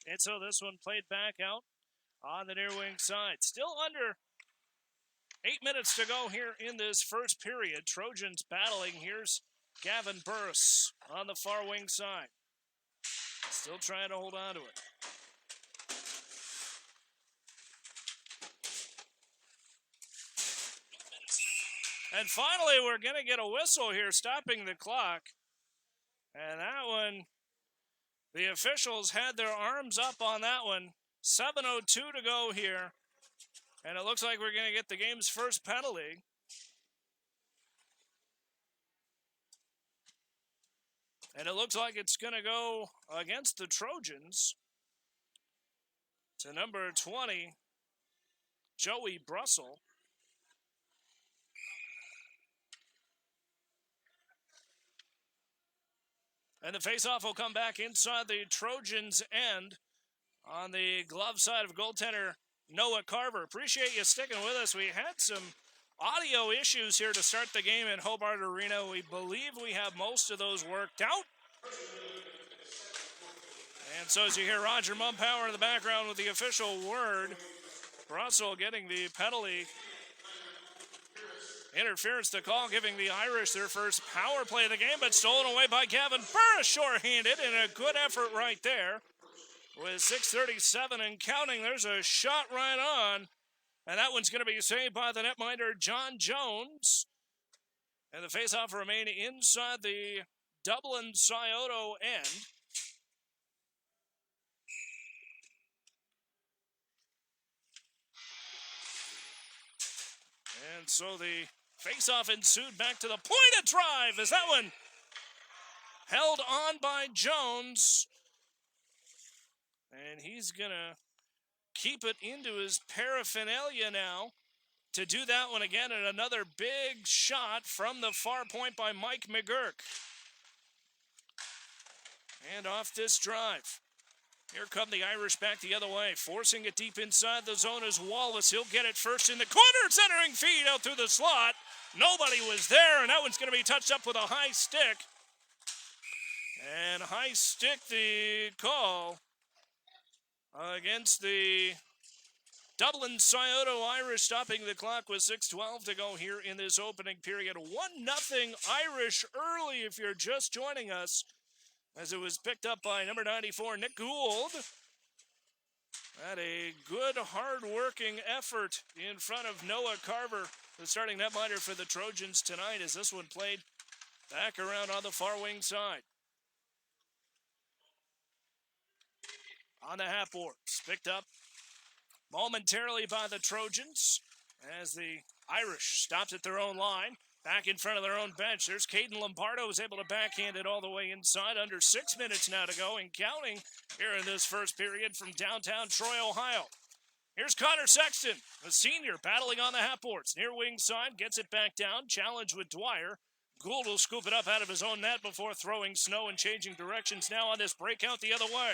And so this one played back out on the near wing side. Still under 8 minutes to go here in this first period. Trojans battling. Here's Gavin Burris on the far wing side. Still trying to hold on to it. And finally, we're going to get a whistle here stopping the clock. And that one, the officials had their arms up on that one. 7:02 to go here. And it looks like we're going to get the game's first penalty. And it looks like it's going to go against the Trojans to number 20, Joey Brussel. And the faceoff will come back inside the Trojans' end on the glove side of goaltender Noah Carver. Appreciate you sticking with us. We had some audio issues here to start the game in Hobart Arena. We believe we have most of those worked out. And so as you hear Roger Mumpower in the background with the official word, Brussel getting the penalty. Interference to call, giving the Irish their first power play of the game, but stolen away by Gavin Burris, shorthanded, and a good effort right there. With 6:37 and counting, there's a shot right on, and that one's going to be saved by the netminder John Jones. And the faceoff remain inside the Dublin Scioto end. And so the faceoff ensued back to the point of drive as that one held on by Jones. And he's going to keep it into his paraphernalia now to do that one again. And another big shot from the far point by Mike McGurk. And off this drive. Here come the Irish back the other way, forcing it deep inside the zone as Wallace. He'll get it first in the corner, centering feed out through the slot. Nobody was there, and that one's going to be touched up with a high stick. And high stick the call against the Dublin Scioto Irish, stopping the clock with 6:12 to go here in this opening period. 1-0 Irish early if you're just joining us, as it was picked up by number 94, Nick Gould. Had a good, hard-working effort in front of Noah Carver, the starting netminder for the Trojans tonight, as this one played back around on the far wing side. On the half boards, picked up momentarily by the Trojans as the Irish stopped at their own line. Back in front of their own bench, there's Caden Lombardo, who's able to backhand it all the way inside. Under 6 minutes now to go and counting here in this first period from downtown Troy, Ohio. Here's Connor Sexton, a senior, battling on the half boards. Near wing side, gets it back down, challenge with Dwyer. Gould will scoop it up out of his own net before throwing snow and changing directions now on this breakout the other way.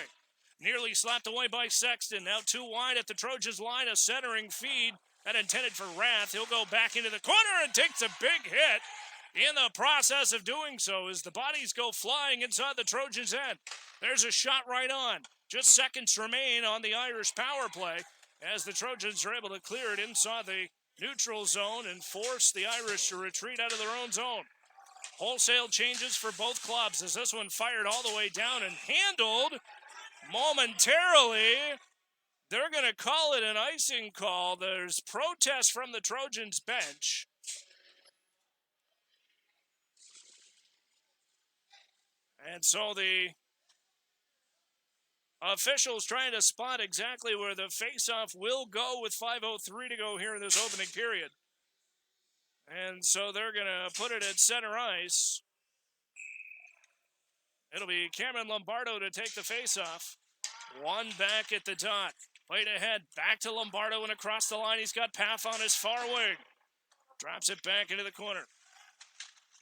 Nearly slapped away by Sexton, now too wide at the Trojans line, a centering feed. That intended for Rath. He'll go back into the corner and takes a big hit in the process of doing so as the bodies go flying inside the Trojans' end. There's a shot right on. Just seconds remain on the Irish power play as the Trojans are able to clear it inside the neutral zone and force the Irish to retreat out of their own zone. Wholesale changes for both clubs as this one fired all the way down and handled momentarily. They're going to call it an icing call. There's protest from the Trojans bench. And so the officials trying to spot exactly where the faceoff will go with 5:03 to go here in this opening period. And so they're going to put it at center ice. It'll be Cameron Lombardo to take the faceoff. One back at the dot. Played ahead, back to Lombardo and across the line. He's got Paff on his far wing. Drops it back into the corner.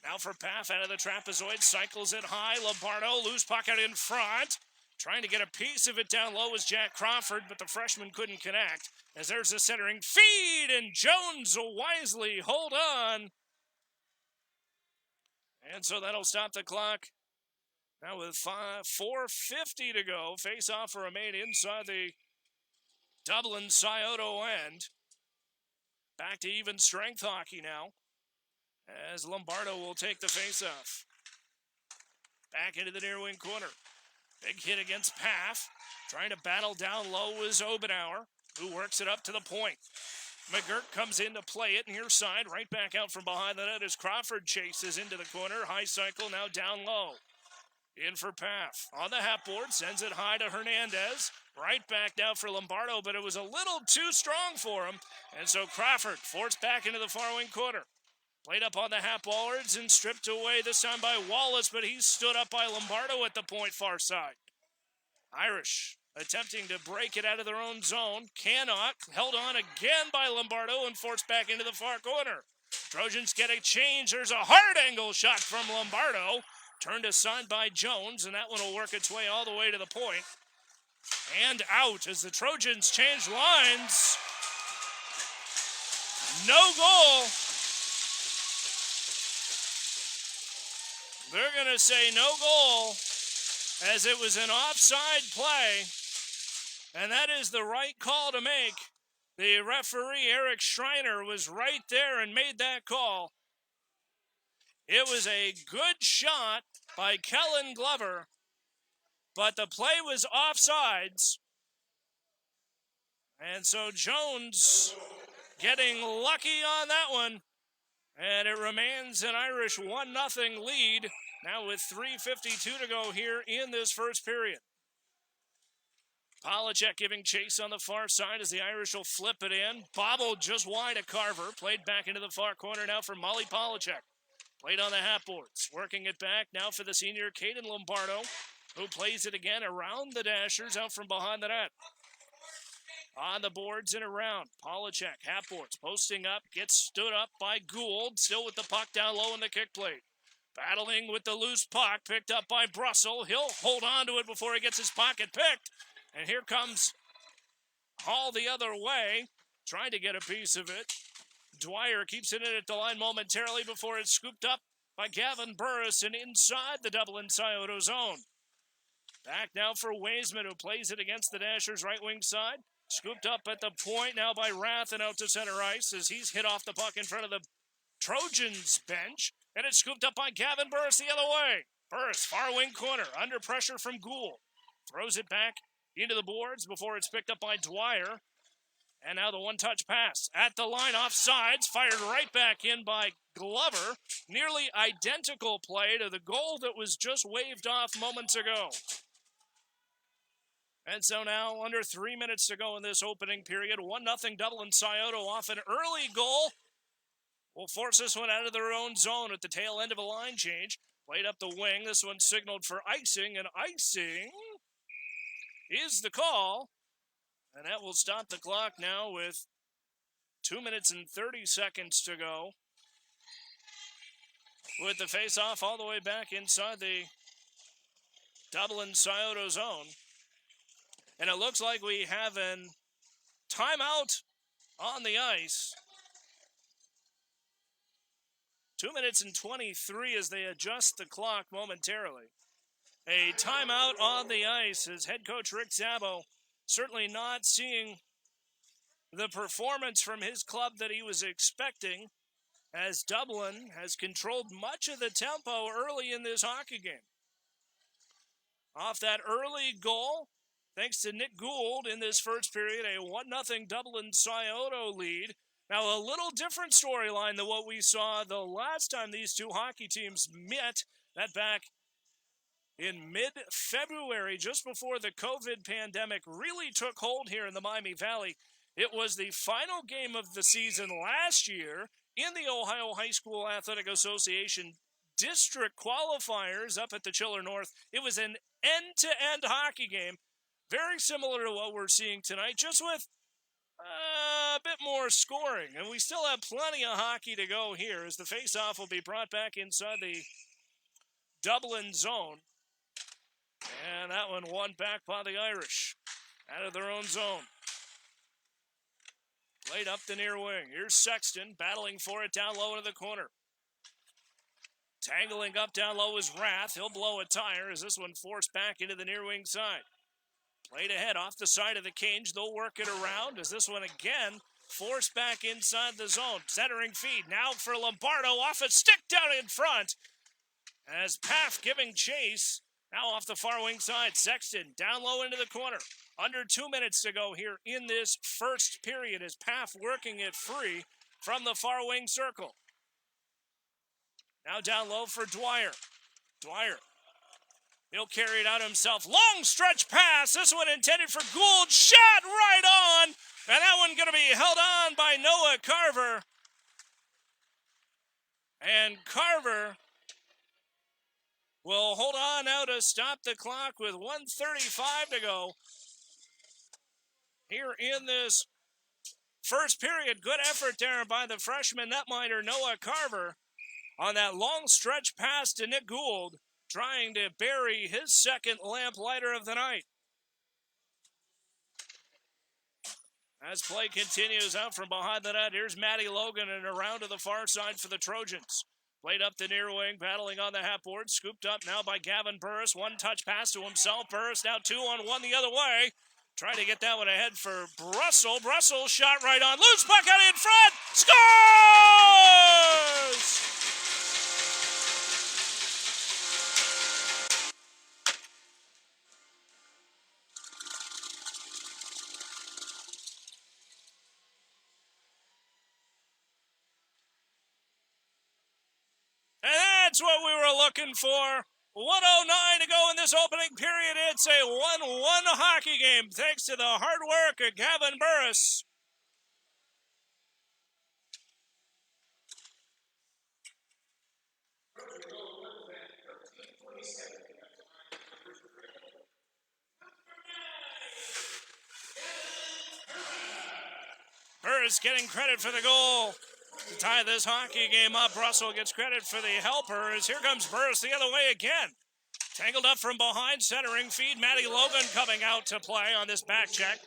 Now for Paff out of the trapezoid, cycles it high. Lombardo, loose puck out in front. Trying to get a piece of it down low was Jack Crawford, but the freshman couldn't connect. As there's the centering feed, and Jones will wisely hold on. And so that'll stop the clock Now with 4:50 to go, face-off remain inside the Dublin Scioto end. Back to even strength hockey now, as Lombardo will take the face-off. Back into the near wing corner. Big hit against Paff. Trying to battle down low is Obenauer, who works it up to the point. McGirt comes in to play it near side. Right back out from behind the net as Crawford chases into the corner. High cycle now down low. In for Paff. On the half board, sends it high to Hernandez. Right back now for Lombardo, but it was a little too strong for him. And so Crawford forced back into the far wing corner. Played up on the half boards and stripped away this time by Wallace, but he's stood up by Lombardo at the point far side. Irish attempting to break it out of their own zone. Cannot. Held on again by Lombardo and forced back into the far corner. Trojans get a change. There's a hard angle shot from Lombardo. Turned aside by Jones, and that one will work its way all the way to the point. And out as the Trojans change lines. No goal. They're going to say no goal as it was an offside play. And that is the right call to make. The referee, Eric Schreiner, was right there and made that call. It was a good shot by Kellen Glover, but the play was offsides. And so Jones getting lucky on that one. And it remains an Irish 1-0 lead, now with 3:52 to go here in this first period. Polachek giving chase on the far side as the Irish will flip it in. Bobbled just wide of Carver. Played back into the far corner now for Molly Polachek. Played on the half boards. Working it back now for the senior Caden Lombardo, who plays it again around the Dashers out from behind the net. On the boards and around. Polachek, half boards, posting up, gets stood up by Gould, still with the puck down low in the kick plate. Battling with the loose puck, picked up by Brussel. He'll hold on to it before he gets his pocket picked. And here comes Hall the other way, trying to get a piece of it. Dwyer keeps it in at the line momentarily before it's scooped up by Gavin Burris and inside the Dublin Scioto zone. Back now for Weisman, who plays it against the Dashers' right wing side. Scooped up at the point now by Rath and out to center ice as he's hit off the puck in front of the Trojans bench. And it's scooped up by Gavin Burris the other way. Burris, far wing corner, under pressure from Gould. Throws it back into the boards before it's picked up by Dwyer. And now the one-touch pass at the line, offsides, fired right back in by Glover. Nearly identical play to the goal that was just waved off moments ago. And so now, under 3 minutes to go in this opening period, 1-0 Dublin Scioto off an early goal. Will force this one out of their own zone at the tail end of a line change. Played up the wing. This one signaled for icing, and icing is the call. And that will stop the clock now with 2 minutes and 30 seconds to go. With the face-off all the way back inside the Dublin Scioto zone. And it looks like we have an timeout on the ice. 2 minutes and 23 as they adjust the clock momentarily. A timeout on the ice as head coach Rick Szabo certainly not seeing the performance from his club that he was expecting, as Dublin has controlled much of the tempo early in this hockey game. Off that early goal, thanks to Nick Gould in this first period, a 1-0 Dublin Scioto lead. Now, a little different storyline than what we saw the last time these two hockey teams met, that back in mid-February, just before the COVID pandemic really took hold here in the Miami Valley. It was the final game of the season last year in the Ohio High School Athletic Association district qualifiers up at the Chiller North. It was an end-to-end hockey game, very similar to what we're seeing tonight, just with a bit more scoring. And we still have plenty of hockey to go here as the face-off will be brought back inside the Dublin zone. And that one won back by the Irish out of their own zone. Played up the near wing. Here's Sexton battling for it down low into the corner. Tangling up down low is Rath. He'll blow a tire as this one forced back into the near wing side. Played ahead off the side of the cage. They'll work it around as this one again forced back inside the zone. Centering feed now for Lombardo off a stick down in front. As Paff giving chase. Now off the far wing side. Sexton down low into the corner. Under 2 minutes to go here in this first period as Paff working it free from the far wing circle. Now down low for Dwyer. Dwyer. He'll carry it out himself. Long stretch pass. This one intended for Gould. Shot right on. And that one going to be held on by Noah Carver. And Carver will hold on now to stop the clock with 1:35 to go. Here in this first period. Good effort there by the freshman netminder Noah Carver on that long stretch pass to Nick Gould, trying to bury his second lamplighter of the night. As play continues out from behind the net, here's Matty Logan and around to the far side for the Trojans. Played up the near wing, battling on the half board. Scooped up now by Gavin Burris. One touch pass to himself. Burris now 2-on-1 the other way. Trying to get that one ahead for Brussel. Brussel shot right on. Loose puck out in front. Scores! And that's what we were looking for. 1:09 to go in this opening period. It's a 1-1 hockey game thanks to the hard work of Gavin Burris. Burris getting credit for the goal to tie this hockey game up. Russell gets credit for the helper as here comes Burris the other way again. Tangled up from behind, centering feed. Matty Logan coming out to play on this back check.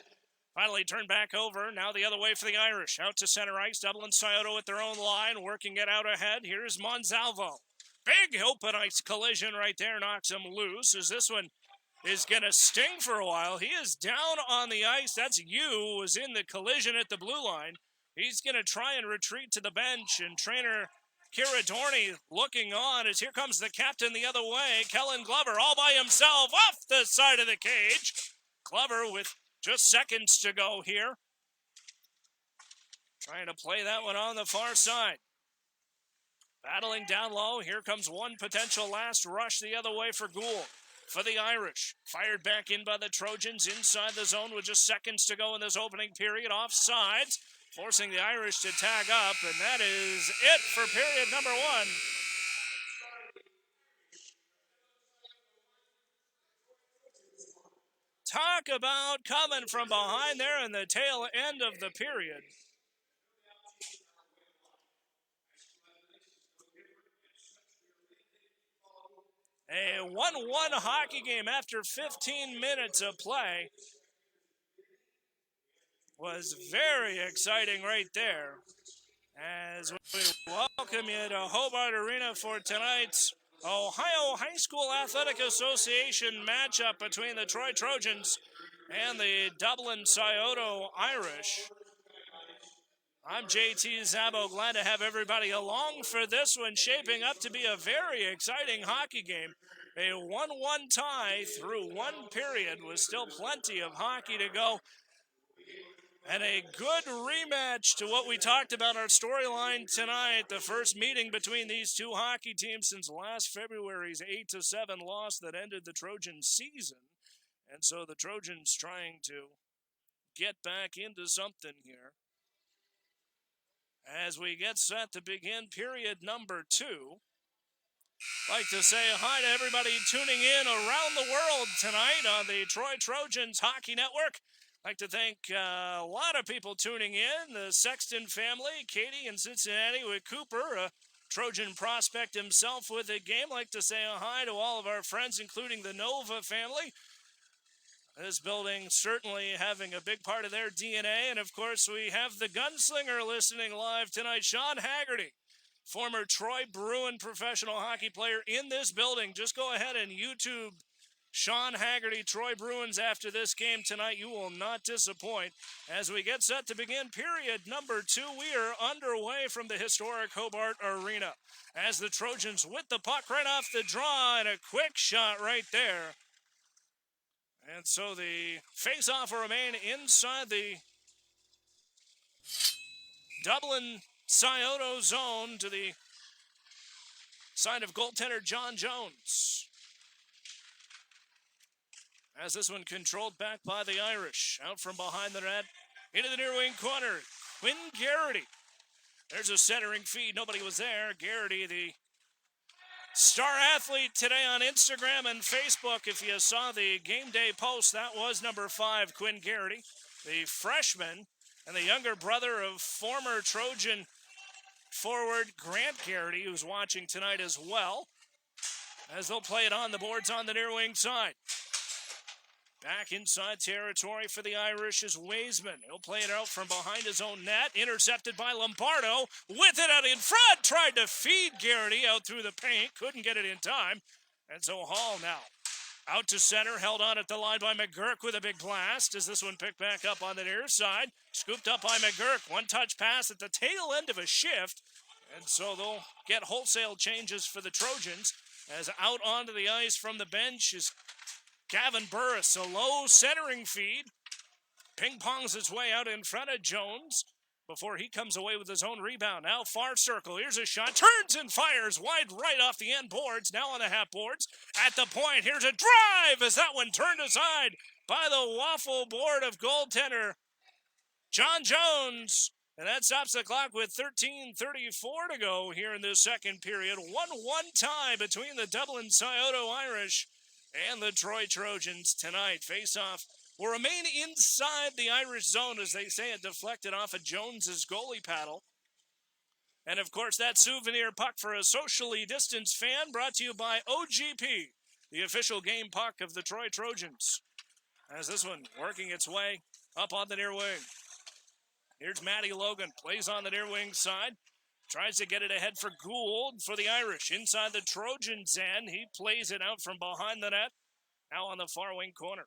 Finally turned back over. Now the other way for the Irish. Out to center ice. Dublin Scioto at their own line, working it out ahead. Here's Monsalvo. Big open ice collision right there. Knocks him loose as this one is going to sting for a while. He is down on the ice. That's you was in the collision at the blue line. He's going to try and retreat to the bench, and trainer Kira Dorney looking on as here comes the captain the other way. Kellen Glover all by himself off the side of the cage. Glover with just seconds to go here. Trying to play that one on the far side. Battling down low. Here comes one potential last rush the other way for Gould. For the Irish. Fired back in by the Trojans inside the zone with just seconds to go in this opening period. Offsides. Forcing the Irish to tag up, and that is it for period number 1. Talk about coming from behind there in the tail end of the period. A 1-1 hockey game after 15 minutes of play. Was very exciting right there as we welcome you to Hobart Arena for tonight's Ohio High School Athletic Association matchup between the Troy Trojans and the Dublin Scioto Irish. I'm JT Szabo, glad to have everybody along for this one, shaping up to be a very exciting hockey game. A 1-1 tie through one period with still plenty of hockey to go. And a good rematch to what we talked about our storyline tonight. The first meeting between these two hockey teams since last February's 8-7 loss that ended the Trojan season. And so the Trojans trying to get back into something here. As we get set to begin period number 2. Like to say hi to everybody tuning in around the world tonight on the Troy Trojans Hockey Network. Like to thank a lot of people tuning in. The Sexton family, Katie in Cincinnati with Cooper, a Trojan prospect himself with a game. Like to say a hi to all of our friends, including the Nova family. This building certainly having a big part of their DNA. And, of course, we have the Gunslinger listening live tonight, Sean Haggerty. former Troy Bruin professional hockey player in this building. Just go ahead and YouTube Sean Haggerty, Troy Bruins after this game tonight. You will not disappoint. As we get set to begin period number 2, we are underway from the historic Hobart Arena. As the Trojans with the puck right off the draw, and a quick shot right there. And so the face-off will remain inside the Dublin Scioto zone to the side of goaltender John Jones. As this one controlled back by the Irish. Out from behind the net, into the near wing corner, Quinn Garrity. There's a centering feed. Nobody was there. Garrity, the star athlete today on Instagram and Facebook. If you saw the game day post, that was number 5, Quinn Garrity, the freshman and the younger brother of former Trojan forward Grant Garrity, who's watching tonight as well, as they'll play it on the boards on the near wing side. Back inside territory for the Irish is Weisman. He'll play it out from behind his own net. Intercepted by Lombardo. With it out in front. Tried to feed Garrity out through the paint. Couldn't get it in time. And so Hall now out to center. Held on at the line by McGurk with a big blast. As this one picked back up on the near side. Scooped up by McGurk. One touch pass at the tail end of a shift. And so they'll get wholesale changes for the Trojans. As out onto the ice from the bench is Gavin Burris, a low centering feed. Ping-pongs its way out in front of Jones before he comes away with his own rebound. Now far circle. Here's a shot. Turns and fires wide right off the end boards. Now on the half boards. At the point, here's a drive as that one turned aside by the waffle board of goaltender John Jones. And that stops the clock with 13:34 to go here in this second period. 1-1 tie between the Dublin Scioto Irish and the Troy Trojans tonight. Face-off will remain inside the Irish zone, as they say, it deflected off of Jones's goalie paddle. And, of course, that souvenir puck for a socially distanced fan brought to you by OGP, the official game puck of the Troy Trojans. As this one working its way up on the near wing. Here's Matty Logan, plays on the near wing side. Tries to get it ahead for Gould for the Irish. Inside the Trojans' end, he plays it out from behind the net. Now on the far wing corner.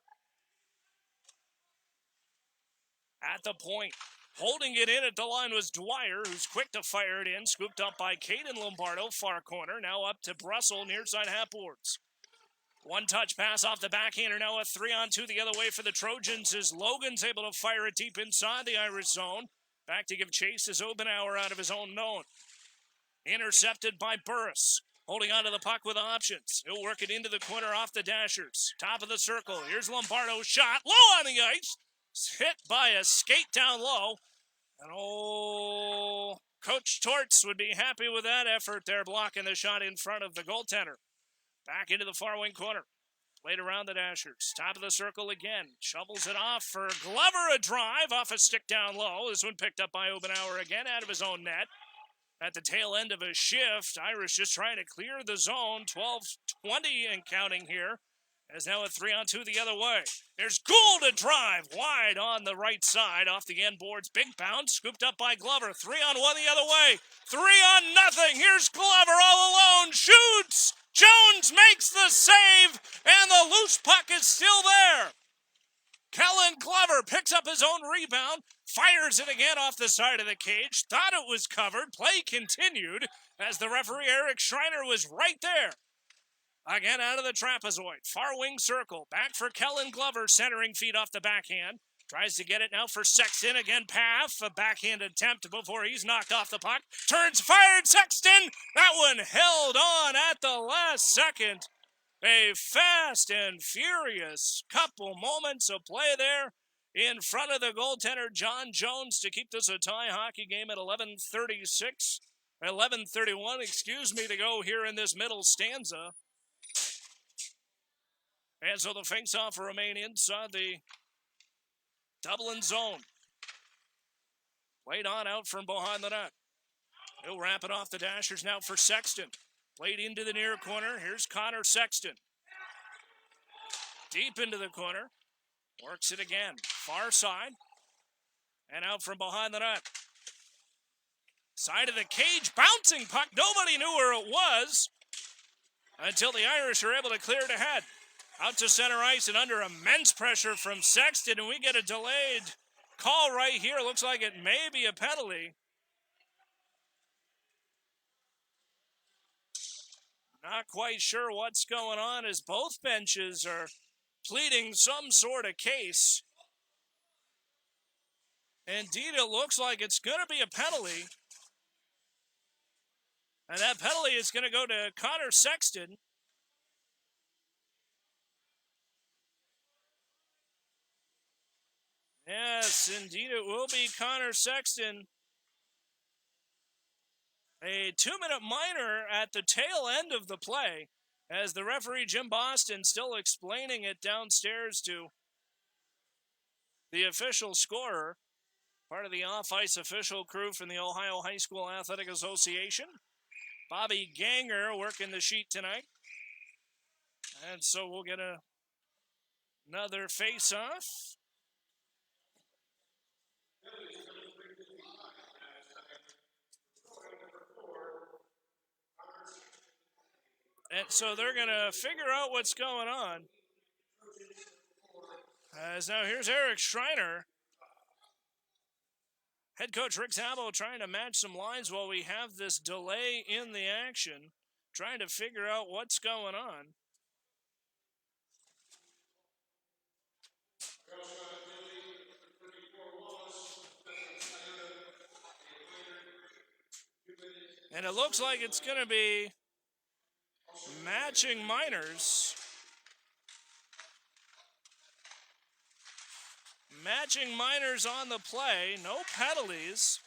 At the point, holding it in at the line was Dwyer, who's quick to fire it in. Scooped up by Caden Lombardo, far corner. Now up to Brussel, near side half boards. One touch pass off the backhander. Now a 3-on-2 the other way for the Trojans as Logan's able to fire it deep inside the Irish zone. Back to give chase is Obenauer out of his own zone. Intercepted by Burris. Holding onto the puck with options. He'll work it into the corner off the Dashers. Top of the circle. Here's Lombardo's shot. Low on the ice. Hit by a skate down low. And Coach Torts would be happy with that effort there, blocking the shot in front of the goaltender. Back into the far wing corner. Played around the Dashers. Top of the circle again. Shovels it off for Glover. A drive off a stick down low. This one picked up by Obenauer again out of his own net. At the tail end of a shift, Irish just trying to clear the zone. 12:20 and counting here. As now a 3-on-2 the other way. There's Gould to drive wide on the right side off the end boards. Big bounce. Scooped up by Glover. 3-on-1 the other way. 3-on-0. Here's Glover all alone. Shoots. Jones makes the save, and the loose puck is still there. Kellen Glover picks up his own rebound, fires it again off the side of the cage, thought it was covered, play continued, as the referee Eric Schreiner was right there. Again out of the trapezoid, far wing circle, back for Kellen Glover, centering feed off the backhand. Tries to get it now for Sexton. Again, Paff. A backhand attempt before he's knocked off the puck. Turns, fired, Sexton. That one held on at the last second. A fast and furious couple moments of play there in front of the goaltender, John Jones, to keep this a tie hockey game at 11:31, to go here in this middle stanza. And so the face-off will remain inside the Dublin zone. Played on out from behind the net. He'll wrap it off the Dashers now for Sexton. Played into the near corner. Here's Connor Sexton. Deep into the corner. Works it again. Far side. And out from behind the net. Side of the cage, bouncing puck. Nobody knew where it was until the Irish are able to clear it ahead. Out to center ice and under immense pressure from Sexton, and we get a delayed call right here. Looks like it may be a penalty. Not quite sure what's going on as both benches are pleading some sort of case. Indeed, it looks like it's going to be a penalty. And that penalty is going to go to Connor Sexton. Yes, indeed, it will be Connor Sexton. A 2-minute minor at the tail end of the play as the referee, Jim Boston, still explaining it downstairs to the official scorer, part of the off-ice official crew from the Ohio High School Athletic Association. Bobby Ganger working the sheet tonight. And so we'll get another face-off. And so they're going to figure out what's going on. As now here's Eric Schreiner. Head coach Rick Szabo trying to match some lines while we have this delay in the action, trying to figure out what's going on. And it looks like it's going to be matching minors. Matching minors on the play. No penalties.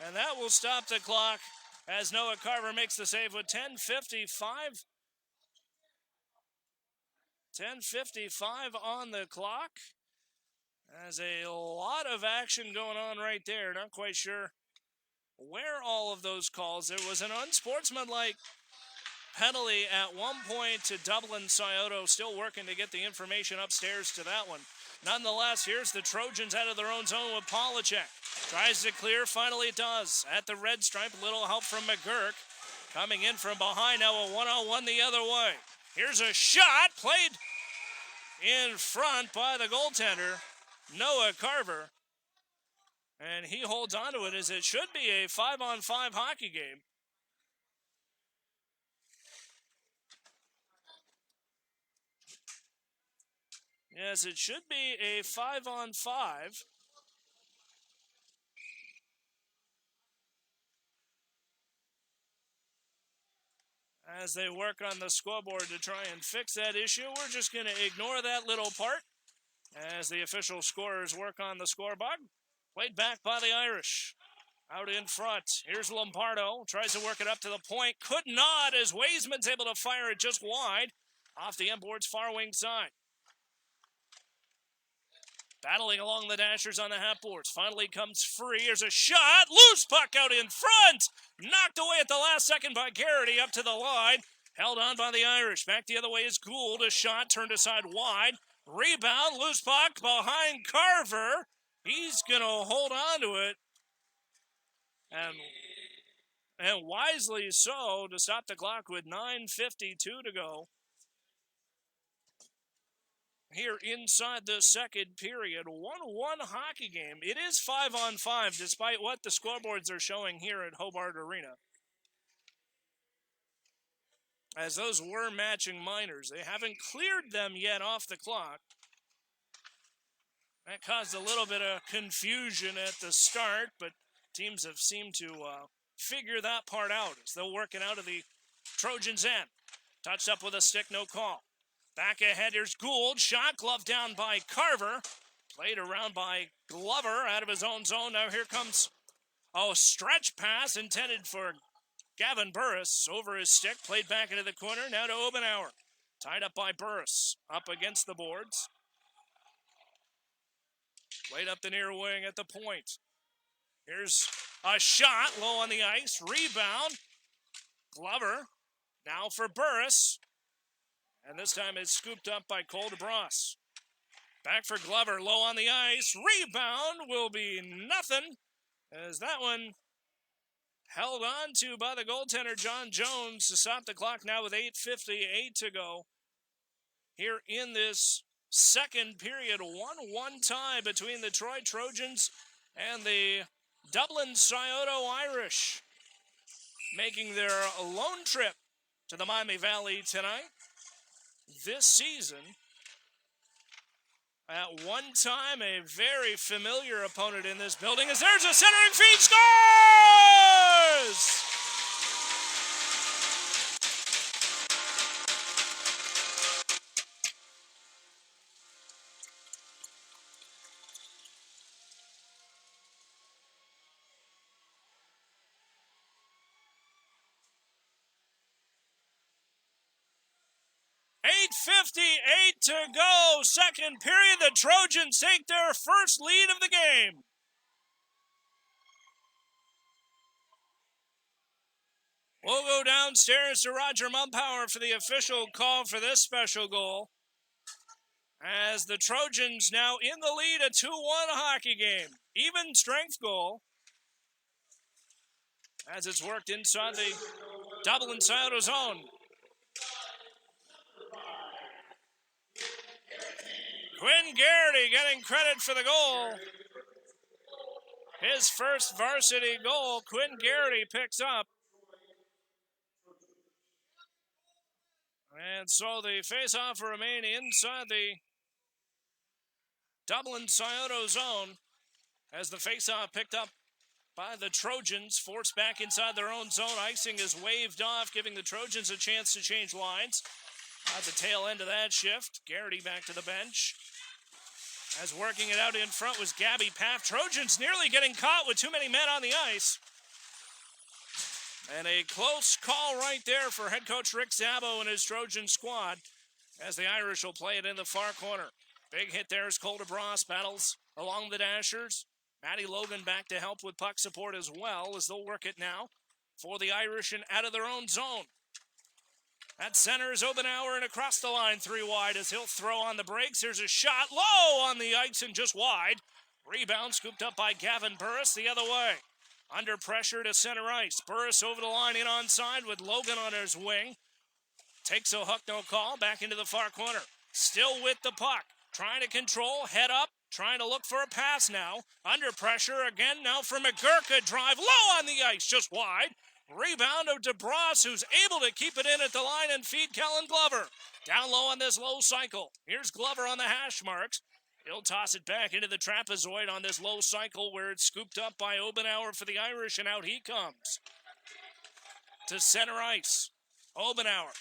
And that will stop the clock as Noah Carver makes the save with 10:55. 10:55 on the clock. There's a lot of action going on right there. Not quite sure where all of those calls. There was an unsportsmanlike penalty at one point to Dublin Scioto, still working to get the information upstairs to that one. Nonetheless, here's the Trojans out of their own zone with Polachek. Tries to clear, finally it does. At the red stripe, a little help from McGurk. Coming in from behind, now a one-on-one the other way. Here's a shot, played in front by the goaltender, Noah Carver. And he holds on to it as it should be a 5-on-5 hockey game. Yes, it should be a 5-on-5. As they work on the scoreboard to try and fix that issue, we're just going to ignore that little part as the official scorers work on the scoreboard. Played back by the Irish. Out in front. Here's Lombardo. Tries to work it up to the point. Could not as Waisman's able to fire it just wide off the inboard's far wing side. Battling along the dashers on the half boards. Finally comes free. Here's a shot. Loose puck out in front. Knocked away at the last second by Garrity up to the line. Held on by the Irish. Back the other way is Gould. A shot turned aside wide. Rebound. Loose puck behind Carver. He's going to hold on to it. And wisely so to stop the clock with 9:52 to go. Here inside the second period, 1-1 hockey game. It is 5-on-5 despite what the scoreboards are showing here at Hobart Arena. As those were matching minors. They haven't cleared them yet off the clock. That caused a little bit of confusion at the start, but teams have seemed to figure that part out as they'll work it out of the Trojans' end. Touched up with a stick, no call. Back ahead, here's Gould. Shot glove down by Carver. Played around by Glover out of his own zone. Now here comes a stretch pass intended for Gavin Burris. Over his stick, played back into the corner. Now to Obenauer. Tied up by Burris. Up against the boards. Played up the near wing at the point. Here's a shot low on the ice. Rebound. Glover. Now for Burris. And this time it's scooped up by Cole DeBras. Back for Glover, low on the ice. Rebound will be nothing, as that one held on to by the goaltender, John Jones, to stop the clock now with 8:58 to go. Here in this second period, 1-1 tie between the Troy Trojans and the Dublin Scioto Irish, making their lone trip to the Miami Valley tonight. This season, at one time, a very familiar opponent in this building, as there's a centering feed, scores! .58 to go, second period. The Trojans take their first lead of the game. We'll go downstairs to Roger Mumpower for the official call for this special goal, as the Trojans now in the lead, a 2-1 hockey game. Even strength goal, as it's worked inside the Dublin Scioto zone. Quinn Garrity getting credit for the goal. His first varsity goal, Quinn Garrity picks up. And so the face-off will remain inside the Dublin Scioto zone, as the face-off picked up by the Trojans, forced back inside their own zone. Icing is waved off, giving the Trojans a chance to change lines. At the tail end of that shift, Garrity back to the bench. As working it out in front was Gabby Paff. Trojans nearly getting caught with too many men on the ice. And a close call right there for head coach Rick Szabo and his Trojan squad, as the Irish will play it in the far corner. Big hit there as Cole DeBras battles along the dashers. Matty Logan back to help with puck support as well, as they'll work it now for the Irish and out of their own zone. At center is Obenauer, and across the line, 3 wide, as he'll throw on the brakes. There's a shot low on the ice and just wide. Rebound scooped up by Gavin Burris the other way. Under pressure to center ice. Burris over the line in onside with Logan on his wing. Takes a hook, no call, back into the far corner. Still with the puck. Trying to control, head up, trying to look for a pass now. Under pressure again now for McGurk. A drive low on the ice, just wide. Rebound of DeBras, who's able to keep it in at the line and feed Kellen Glover. Down low on this low cycle. Here's Glover on the hash marks. He'll toss it back into the trapezoid on this low cycle, where it's scooped up by Obenauer for the Irish, and out he comes. To center ice. Obenauer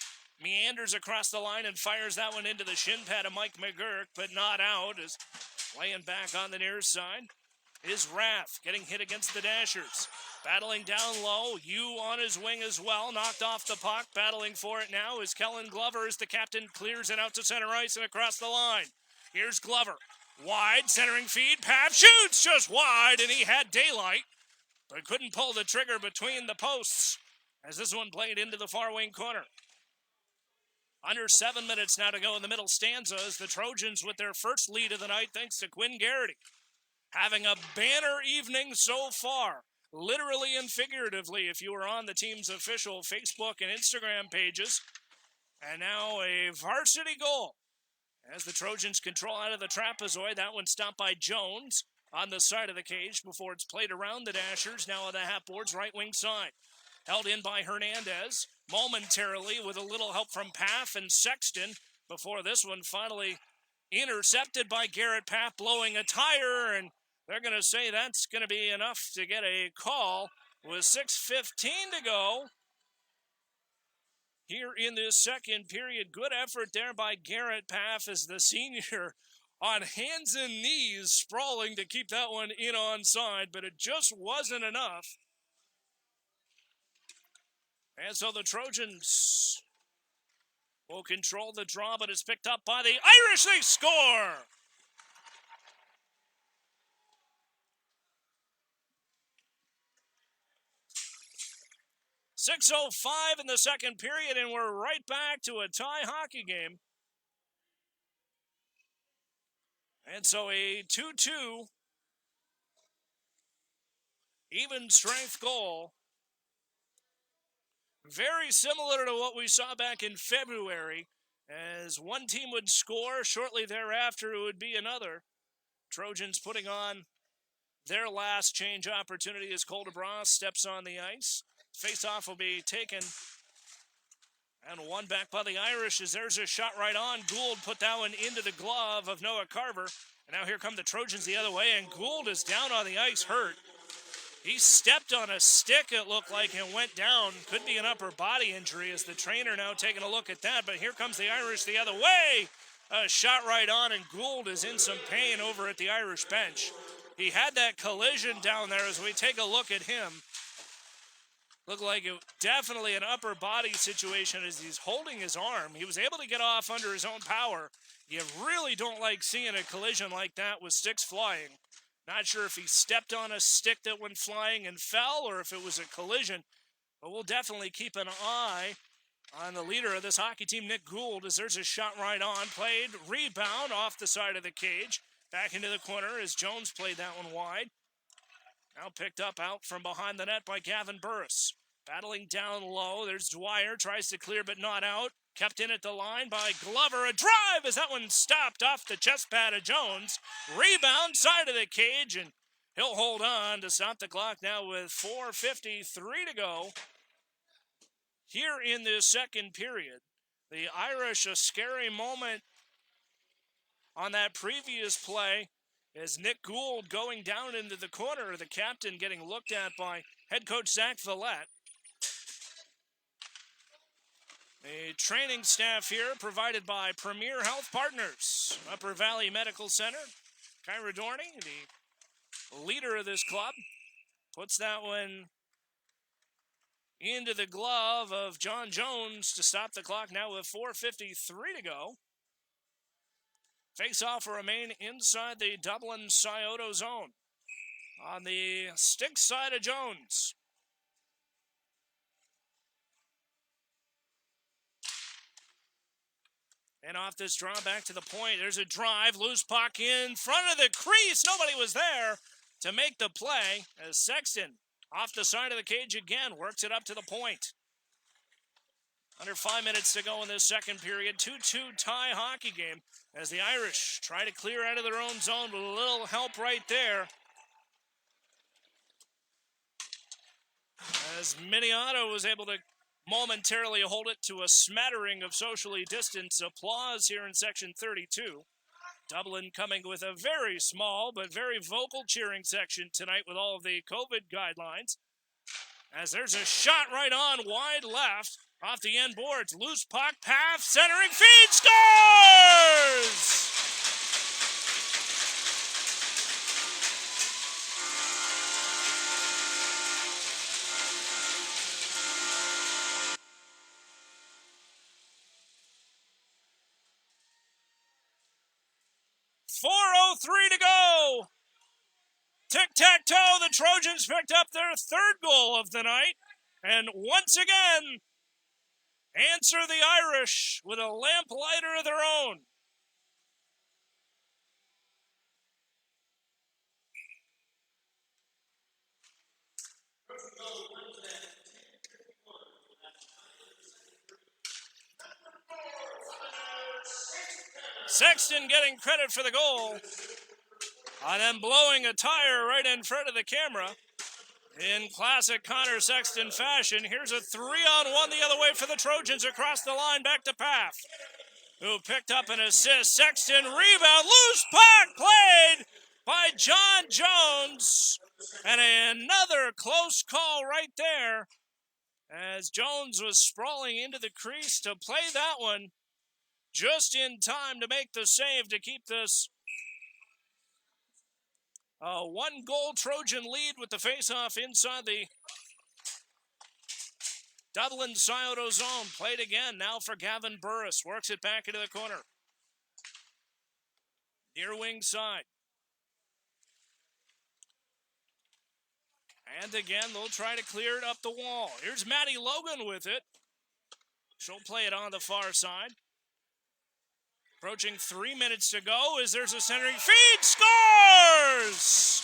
meanders across the line and fires that one into the shin pad of Mike McGurk, but not out, as laying back on the near side is Rath, getting hit against the dashers. Battling down low, Hugh on his wing as well, knocked off the puck. Battling for it now is Kellen Glover, as the captain clears it out to center ice and across the line. Here's Glover, wide, centering feed, Paff shoots just wide, and he had daylight, but couldn't pull the trigger between the posts, as this one played into the far wing corner. Under 7 minutes now to go in the middle stanza, as the Trojans with their first lead of the night, thanks to Quinn Garrity. Having a banner evening so far, literally and figuratively, if you were on the team's official Facebook and Instagram pages. And now a varsity goal, as the Trojans control out of the trapezoid. That one stopped by Jones on the side of the cage before it's played around the dashers, now on the half boards right wing side. Held in by Hernandez momentarily with a little help from Paff and Sexton, before this one finally intercepted by Garrett Paff, blowing a tire, and they're going to say that's going to be enough to get a call with 6:15 to go here in this second period. Good effort there by Garrett Paff, as the senior on hands and knees sprawling to keep that one in onside, but it just wasn't enough. And so the Trojans will control the draw, but it's picked up by the Irish. They score! .6:05 in the second period, and we're right back to a tie hockey game. And so a 2-2 even strength goal. Very similar to what we saw back in February. As one team would score, shortly thereafter it would be another. Trojans putting on their last change opportunity as Cole DeBras steps on the ice. Face-off will be taken and won back by the Irish as there's a shot right on. Gould put that one into the glove of Noah Carver. And now here come the Trojans the other way, and Gould is down on the ice hurt. He stepped on a stick, it looked like, and went down. Could be an upper body injury as the trainer now taking a look at that. But here comes the Irish the other way. A shot right on, and Gould is in some pain over at the Irish bench. He had that collision down there as we take a look at him. Looked like it definitely an upper body situation as he's holding his arm. He was able to get off under his own power. You really don't like seeing a collision like that with sticks flying. Not sure if he stepped on a stick that went flying and fell or if it was a collision. But we'll definitely keep an eye on the leader of this hockey team, Nick Gould, as there's a shot right on. Played, rebound off the side of the cage. Back into the corner as Jones played that one wide. Now picked up out from behind the net by Gavin Burris. Battling down low. There's Dwyer. Tries to clear but not out. Kept in at the line by Glover. A drive as that one stopped off the chest pad of Jones. Rebound side of the cage, and he'll hold on to stop the clock now with 4:53 to go here in this second period. The Irish, a scary moment on that previous play as Nick Gould going down into the corner. The captain getting looked at by head coach Zach Villette. A training staff here provided by Premier Health Partners, Upper Valley Medical Center. Kyra Dorney, the leader of this club, puts that one into the glove of John Jones to stop the clock now with 4:53 to go. Face-off will remain inside the Dublin Scioto zone on the stick side of Jones. And off this draw back to the point. There's a drive. Loose puck in front of the crease. Nobody was there to make the play as Sexton off the side of the cage again. Works it up to the point. Under 5 minutes to go in this second period. 2-2 tie hockey game as the Irish try to clear out of their own zone with a little help right there. As Miniato was able to momentarily hold it to a smattering of socially distanced applause here in section 32. Dublin coming with a very small but very vocal cheering section tonight with all of the COVID guidelines. As there's a shot right on wide left off the end boards. Loose puck, path, centering feed, scores! .403 to go. Tic-tac-toe, the Trojans picked up their third goal of the night. And once again, answer the Irish with a lamplighter of their own. Sexton getting credit for the goal. And then blowing a tire right in front of the camera. In classic Connor Sexton fashion, here's a 3-on-1 the other way for the Trojans across the line back to Paff, who picked up an assist. Sexton rebound, loose puck played by John Jones. And another close call right there as Jones was sprawling into the crease to play that one just in time to make the save to keep this one-goal Trojan lead with the face-off inside the Dublin Scioto zone. Played again now for Gavin Burris. Works it back into the corner. Near wing side. And again, they'll try to clear it up the wall. Here's Maddie Logan with it. She'll play it on the far side. Approaching 3 minutes to go as there's a centering feed. Scores!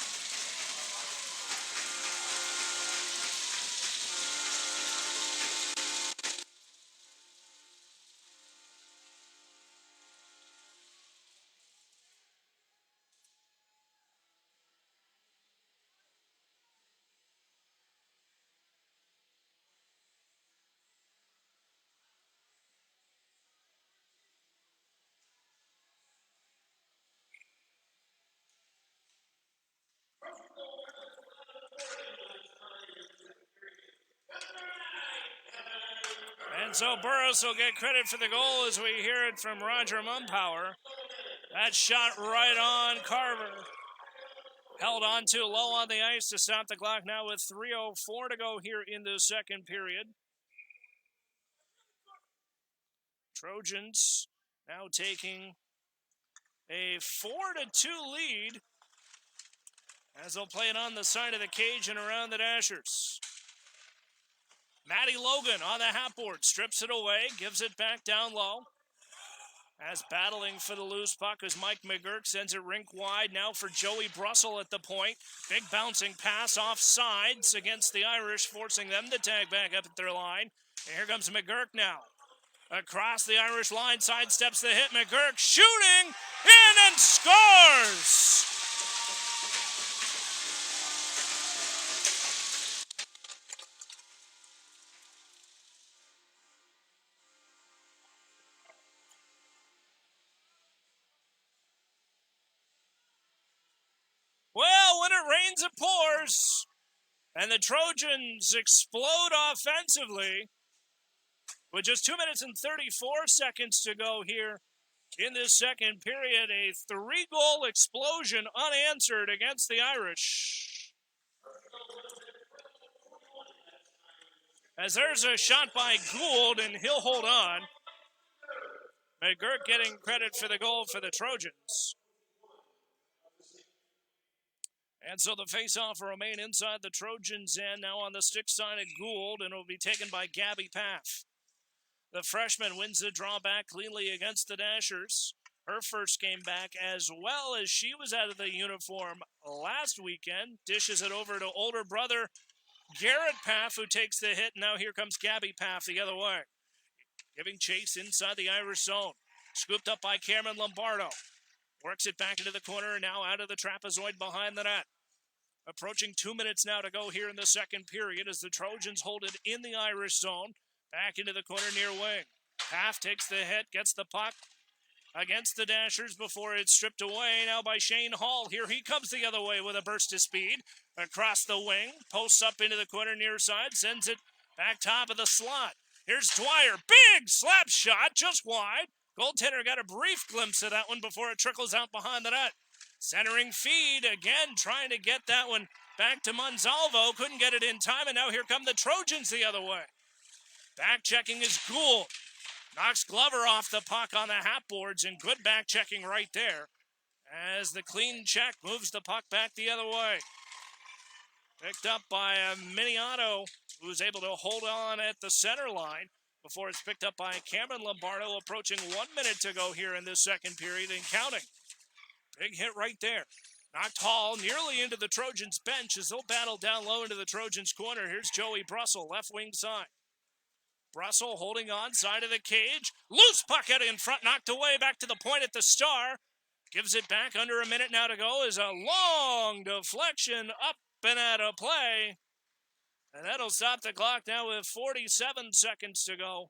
And so Burris will get credit for the goal as we hear it from Roger Mumpower. That shot right on Carver. Held on to low on the ice to stop the clock now with 3:04 to go here in the second period. Trojans now taking a 4-2 lead as they'll play it on the side of the cage and around the Dashers. Maddie Logan on the half board, strips it away, gives it back down low. As battling for the loose puck as Mike McGurk sends it rink wide now for Joey Brussel at the point. Big bouncing pass off sides against the Irish, forcing them to tag back up at their line. And here comes McGurk now. Across the Irish line, sidesteps the hit. McGurk shooting in and scores! Well, when it rains, it pours. And the Trojans explode offensively with just 2 minutes and 34 seconds to go here in this second period. A 3-goal explosion unanswered against the Irish. As there's a shot by Gould, and he'll hold on. McGurk getting credit for the goal for the Trojans. And so the faceoff will remain inside the Trojans' end, now on the stick side of Gould, and it will be taken by Gabby Paff. The freshman wins the draw back cleanly against the Dashers. Her first game back, as well as she was out of the uniform last weekend. Dishes it over to older brother Garrett Paff, who takes the hit. Now here comes Gabby Paff the other way. Giving chase inside the Irish zone. Scooped up by Cameron Lombardo. Works it back into the corner, now out of the trapezoid behind the net. Approaching 2 minutes now to go here in the second period as the Trojans hold it in the Irish zone. Back into the corner near wing. Paff takes the hit, gets the puck against the Dashers before it's stripped away now by Shane Hall. Here he comes the other way with a burst of speed. Across the wing, posts up into the corner near side, sends it back top of the slot. Here's Dwyer, big slap shot, just wide. Goaltender got a brief glimpse of that one before it trickles out behind the net. Centering feed again, trying to get that one back to Monsalvo. Couldn't get it in time, and now here come the Trojans the other way. Back checking is Gould. Knocks Glover off the puck on the half boards, and good back checking right there as the clean check moves the puck back the other way. Picked up by Miniato, who was able to hold on at the center line before it's picked up by Cameron Lombardo, approaching 1 minute to go here in this second period and counting. Big hit right there. Knocked Hall nearly into the Trojans' bench as they'll battle down low into the Trojans' corner. Here's Joey Brussel, left wing side. Brussel holding on, side of the cage. Loose puck out in front, knocked away, back to the point at the Star. Gives it back, under a minute now to go, is a long deflection up and out of play. And that'll stop the clock now with 47 seconds to go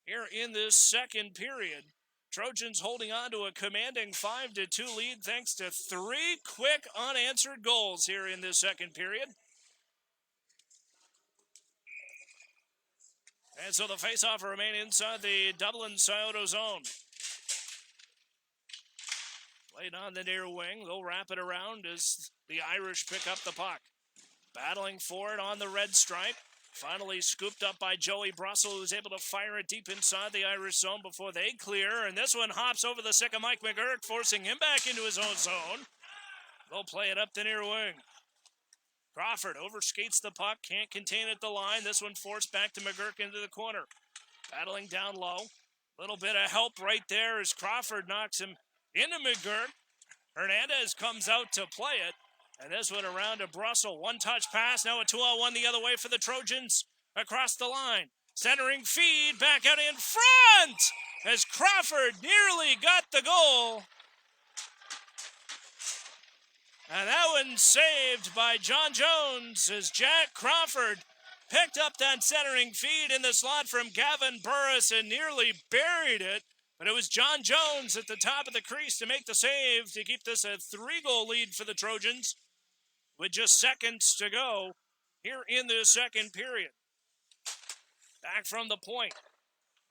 here in this second period. Trojans holding on to a commanding 5-2 lead thanks to 3 quick unanswered goals here in this second period. And so the faceoff will remain inside the Dublin Scioto zone. Played on the near wing. They'll wrap it around as the Irish pick up the puck. Battling for it on the red stripe. Finally scooped up by Joey Brussel, who's able to fire it deep inside the Irish zone before they clear. And this one hops over the stick of Mike McGurk, forcing him back into his own zone. They'll play it up the near wing. Crawford overskates the puck, can't contain it at the line. This one forced back to McGurk into the corner. Battling down low. Little bit of help right there as Crawford knocks him into McGurk. Hernandez comes out to play it. And this one around to Brussels. One-touch pass. Now a 2-on-1 the other way for the Trojans across the line. Centering feed back out in front as Crawford nearly got the goal. And that one saved by John Jones as Jack Crawford picked up that centering feed in the slot from Gavin Burris and nearly buried it. But it was John Jones at the top of the crease to make the save to keep this a 3-goal lead for the Trojans with just seconds to go here in the second period. Back from the point.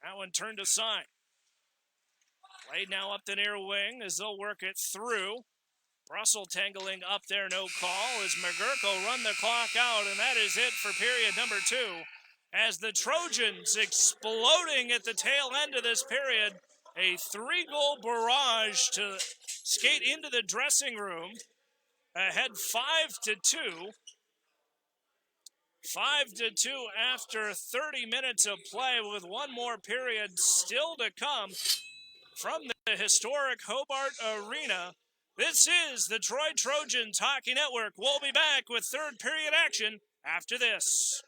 That one turned aside. Played now up the near wing as they'll work it through. Brussels tangling up there, no call, as McGurk will run the clock out, and that is it for period number 2. As the Trojans exploding at the tail end of this period, a 3-goal barrage to skate into the dressing room, ahead 5-2. 5-2 after 30 minutes of play with one more period still to come from the historic Hobart Arena. This is the Troy Trojans Hockey Network. We'll be back with third period action after this.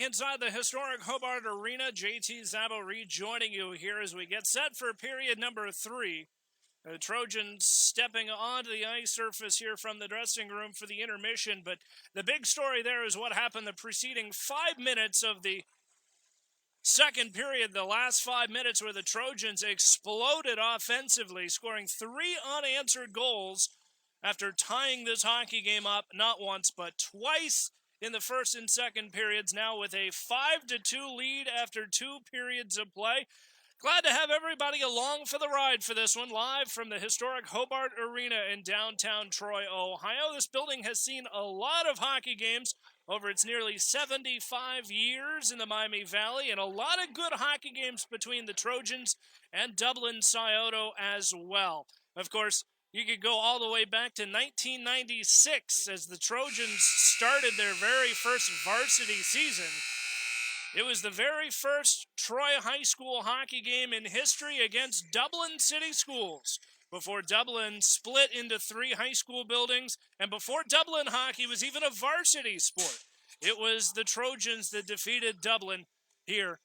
Back inside the historic Hobart Arena, JT Szabo rejoining you here as we get set for period number 3. The Trojans stepping onto the ice surface here from the dressing room for the intermission, but the big story there is what happened the preceding 5 minutes of the second period, the last 5 minutes where the Trojans exploded offensively, scoring 3 unanswered goals after tying this hockey game up not once but twice in the first and second periods, now with a 5-2 lead after 2 periods of play. Glad to have everybody along for the ride for this one, live from the historic Hobart Arena in downtown Troy, Ohio. This building has seen a lot of hockey games over its nearly 75 years in the Miami Valley, and a lot of good hockey games between the Trojans and Dublin Scioto as well. Of course, you could go all the way back to 1996 as the Trojans started their very first varsity season. It was the very first Troy High School hockey game in history against Dublin City Schools, before Dublin split into 3 high school buildings, and before Dublin hockey was even a varsity sport. It was the Trojans that defeated Dublin here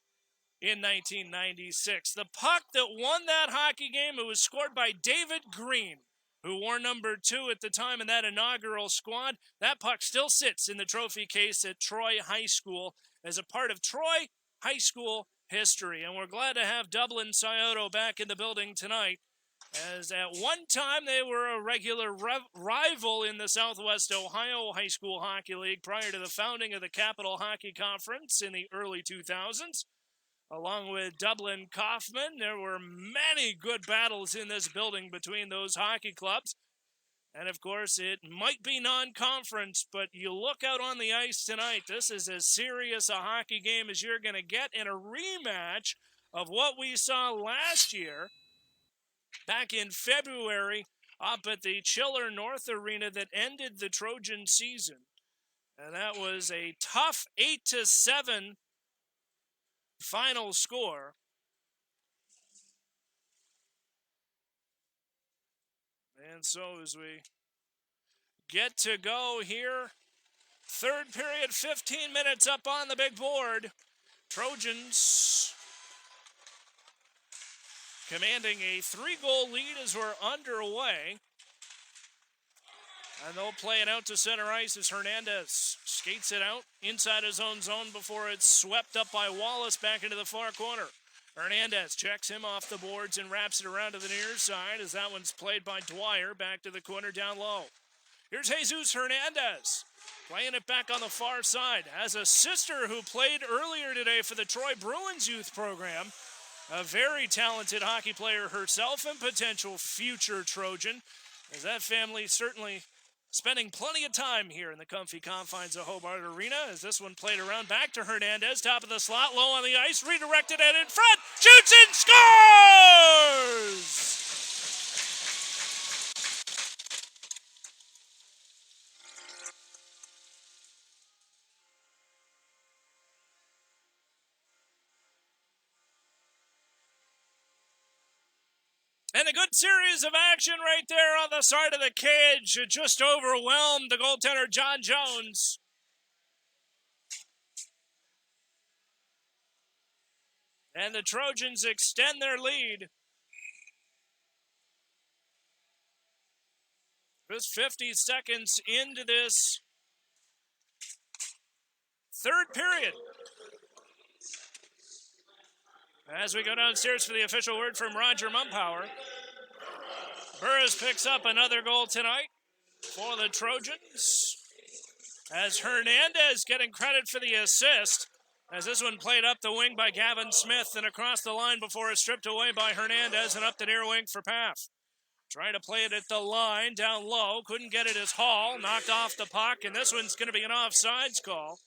in 1996. The puck that won that hockey game, it was scored by David Green, who wore number 2 at the time in that inaugural squad. That puck still sits in the trophy case at Troy High School as a part of Troy High School history. And we're glad to have Dublin Scioto back in the building tonight, as at one time they were a regular rival in the Southwest Ohio High School Hockey League prior to the founding of the Capital Hockey Conference in the early 2000s. Along with Dublin Kaufman, there were many good battles in this building between those hockey clubs. And, of course, it might be non-conference, but you look out on the ice tonight, this is as serious a hockey game as you're going to get, in a rematch of what we saw last year back in February up at the Chiller North Arena that ended the Trojan season. And that was a tough 8-7 final score. And so as we get to go here, third period, 15 minutes up on the big board. Trojans commanding a 3-goal lead as we're underway. And they'll play it out to center ice as Hernandez skates it out inside his own zone before it's swept up by Wallace back into the far corner. Hernandez checks him off the boards and wraps it around to the near side as that one's played by Dwyer back to the corner down low. Here's Jesus Hernandez playing it back on the far side. Has a sister who played earlier today for the Troy Bruins youth program. A very talented hockey player herself and potential future Trojan, as that family certainly spending plenty of time here in the comfy confines of Hobart Arena, as this one played around back to Hernandez, top of the slot, low on the ice, redirected and in front, shoots and scores! And a good series of action right there on the side of the cage. It just overwhelmed the goaltender, John Jones. And the Trojans extend their lead. Just 50 seconds into this third period. As we go downstairs for the official word from Roger Mumpower, Burris picks up another goal tonight for the Trojans, as Hernandez getting credit for the assist, as this one played up the wing by Gavin Smith and across the line before it's stripped away by Hernandez and up the near wing for Paff. Trying to play it at the line, down low, couldn't get it as Hall, knocked off the puck, and this one's going to be an offsides call.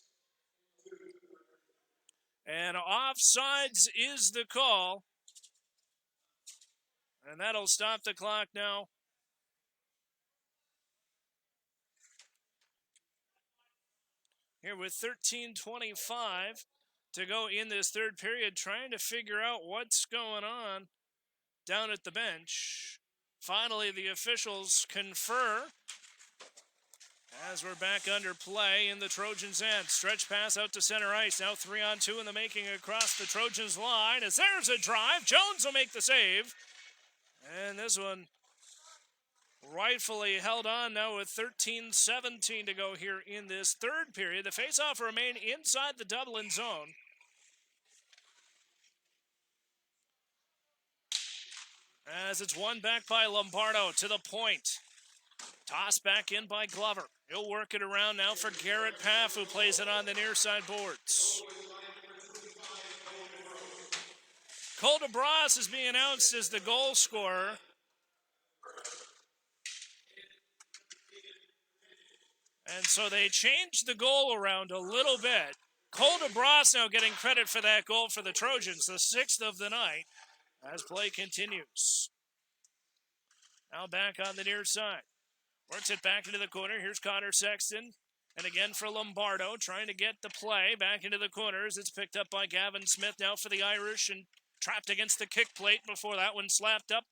And offsides is the call. And that'll stop the clock now. Here with 13:25 to go in this third period, trying to figure out what's going on down at the bench. Finally, the officials confer As we're back under play in the Trojans' end. Stretch pass out to center ice. Now 3-on-2 in the making across the Trojans' line. As there's a drive. Jones will make the save. And this one rightfully held on now with 13-17 to go here in this third period. The faceoff remain inside the Dublin zone. As it's won back by Lombardo to the point. Toss back in by Glover. He'll work it around now for Garrett Paff, who plays it on the near side boards. Cole DeBras is being announced as the goal scorer. And so they changed the goal around a little bit. Cole DeBras now getting credit for that goal for the Trojans, the 6th of the night, as play continues. Now back on the near side. Works it back into the corner. Here's Connor Sexton. And again for Lombardo, trying to get the play back into the corners. It's picked up by Gavin Smith now for the Irish and trapped against the kick plate before that one slapped up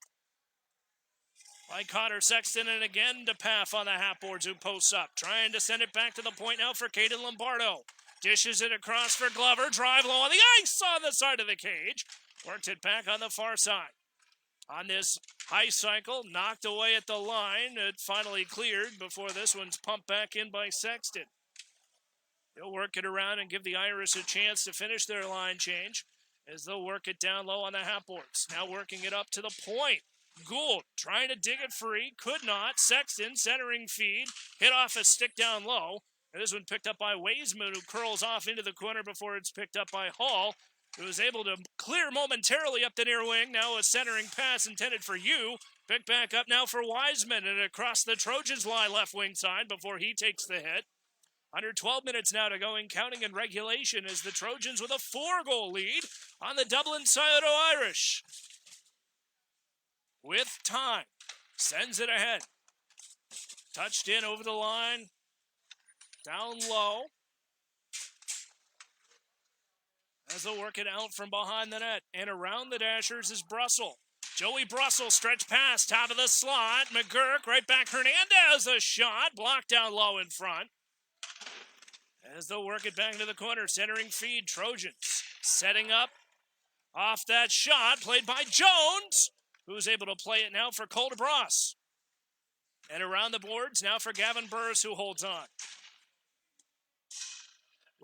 by Connor Sexton. And again to Paff on the half boards, who posts up. Trying to send it back to the point now for Caden Lombardo. Dishes it across for Glover. Drive low on the ice on the side of the cage. Worked it back on the far side. On this high cycle, knocked away at the line. It finally cleared before this one's pumped back in by Sexton. They'll work it around and give the Irish a chance to finish their line change as they'll work it down low on the half boards. Now working it up to the point. Gould trying to dig it free. Could not. Sexton centering feed. Hit off a stick down low. And this one picked up by Weisman, who curls off into the corner before it's picked up by Hall, who was able to clear momentarily up the near wing. Now a centering pass intended for you. Picked back up now for Wiseman and across the Trojans line left wing side before he takes the hit. Under 12 minutes now to go in counting in regulation as the Trojans with a 4-goal lead on the Dublin Scioto Irish. With time. Sends it ahead. Touched in over the line. Down low. As they'll work it out from behind the net. And around the Dashers is Brussel. Joey Brussel stretch pass, top of the slot. McGurk right back. Hernandez a shot. Blocked down low in front. As they'll work it back into the corner. Centering feed. Trojans setting up off that shot. Played by Jones, who's able to play it now for Cole DeBras. And around the boards now for Gavin Burris, who holds on.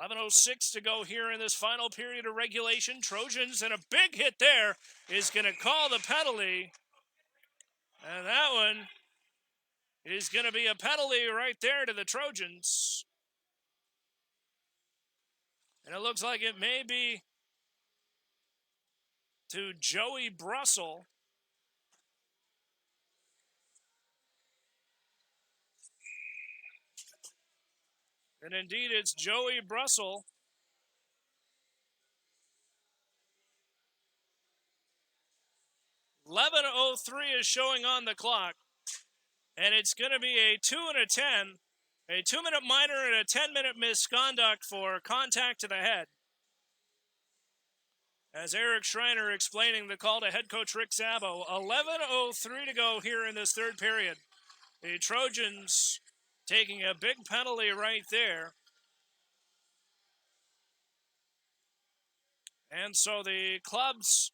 11:06 to go here in this final period of regulation. Trojans, and a big hit there, is going to call the penalty. And that one is going to be a penalty right there to the Trojans. And it looks like it may be to Joey Brussel. And indeed, it's Joey Brussel. .11:03 is showing on the clock. And it's going to be a 2 and a 10. A 2-minute minor and a 10-minute misconduct for contact to the head. As Eric Schreiner explaining the call to head coach Rick Szabo. 11:03 to go here in this third period. The Trojans taking a big penalty right there. And so the club's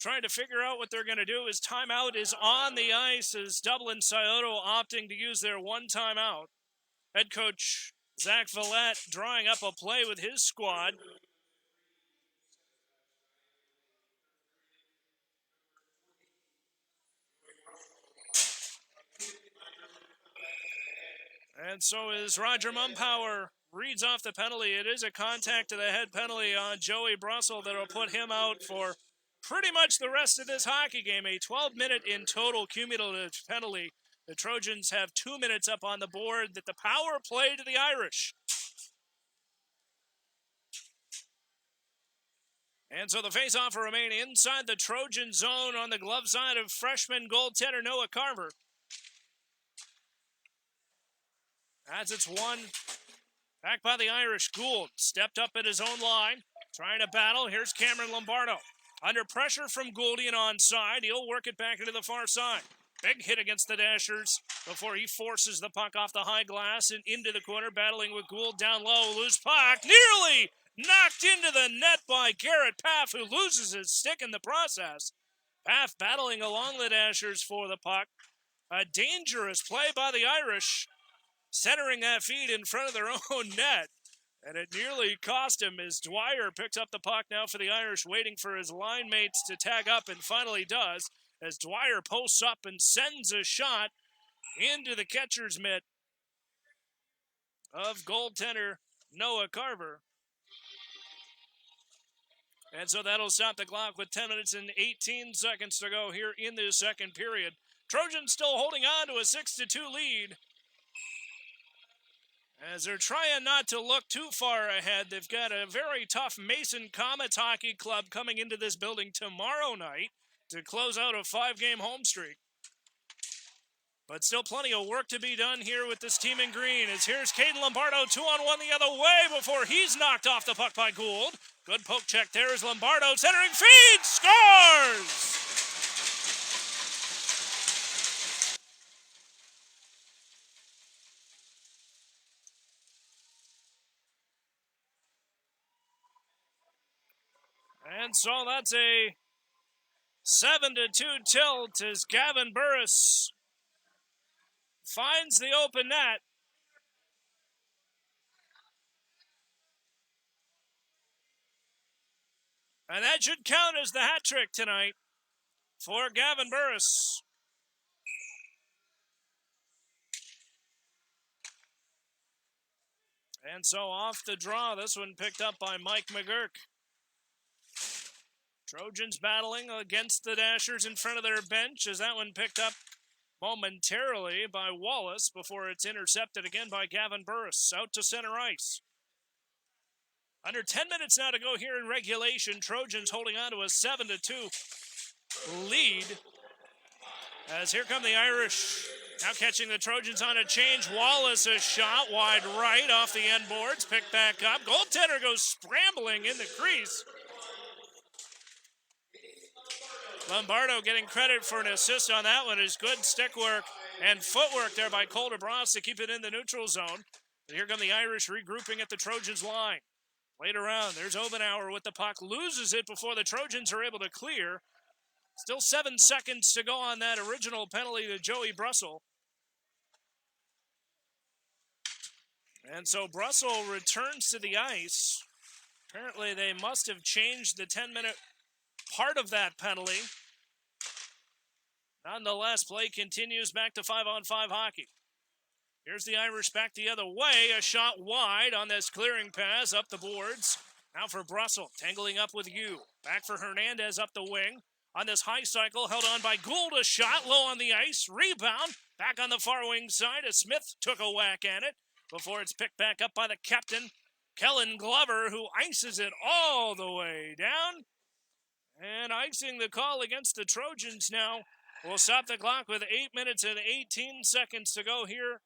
trying to figure out what they're going to do. His timeout is on the ice as Dublin Scioto opting to use their one timeout. Head coach Zach Villette drawing up a play with his squad. And so as Roger Mumpower reads off the penalty, it is a contact to the head penalty on Joey Brussel that will put him out for pretty much the rest of this hockey game. A 12-minute in total cumulative penalty. The Trojans have 2 minutes up on the board that the power play to the Irish. And so the faceoff will remain inside the Trojan zone on the glove side of freshman goaltender Noah Carver. As it's won back by the Irish. Gould stepped up at his own line, trying to battle. Here's Cameron Lombardo. Under pressure from Gouldian onside. He'll work it back into the far side. Big hit against the Dashers before he forces the puck off the high glass and into the corner, battling with Gould down low. Loose puck, nearly knocked into the net by Garrett Paff, who loses his stick in the process. Paff battling along the Dashers for the puck. A dangerous play by the Irish, centering that feed in front of their own net. And it nearly cost him as Dwyer picks up the puck now for the Irish, waiting for his line mates to tag up, and finally does, as Dwyer posts up and sends a shot into the catcher's mitt of goaltender Noah Carver. And so that'll stop the clock with 10 minutes and 18 seconds to go here in the second period. Trojans still holding on to a 6-2 lead, as they're trying not to look too far ahead. They've got a very tough Mason Comets Hockey Club coming into this building tomorrow night to close out a 5-game home streak. But still plenty of work to be done here with this team in green. As here's Caden Lombardo, 2-on-1 the other way before he's knocked off the puck by Gould. Good poke check there as Lombardo centering feed, scores! And so that's a 7-2 tilt as Gavin Burris finds the open net. And that should count as the hat trick tonight for Gavin Burris. And so off the draw, this one picked up by Mike McGurk. Trojans battling against the Dashers in front of their bench, as that one picked up momentarily by Wallace before it's intercepted again by Gavin Burris out to center ice. Under 10 minutes now to go here in regulation. Trojans holding on to a 7-2 lead. As here come the Irish. Now catching the Trojans on a change. Wallace, a shot wide right off the end boards. Picked back up. Goaltender goes scrambling in the crease. Lombardo getting credit for an assist on that one. Is good stick work and footwork there by Calder Bros to keep it in the neutral zone. And here come the Irish regrouping at the Trojans line. Played around. There's Obenauer with the puck. Loses it before the Trojans are able to clear. Still 7 seconds to go on that original penalty to Joey Brussel. And so Brussel returns to the ice. Apparently they must have changed the 10-minute part of that penalty. Nonetheless, play continues back to 5-on-5 hockey. Here's the Irish back the other way. A shot wide on this clearing pass up the boards. Now for Brussel, tangling up with you. Back for Hernandez up the wing. On this high cycle, held on by Gould. A shot low on the ice. Rebound. Back on the far wing side as Smith took a whack at it before it's picked back up by the captain, Kellen Glover, who ices it all the way down. And icing the call against the Trojans now will stop the clock with 8 minutes and 18 seconds to go here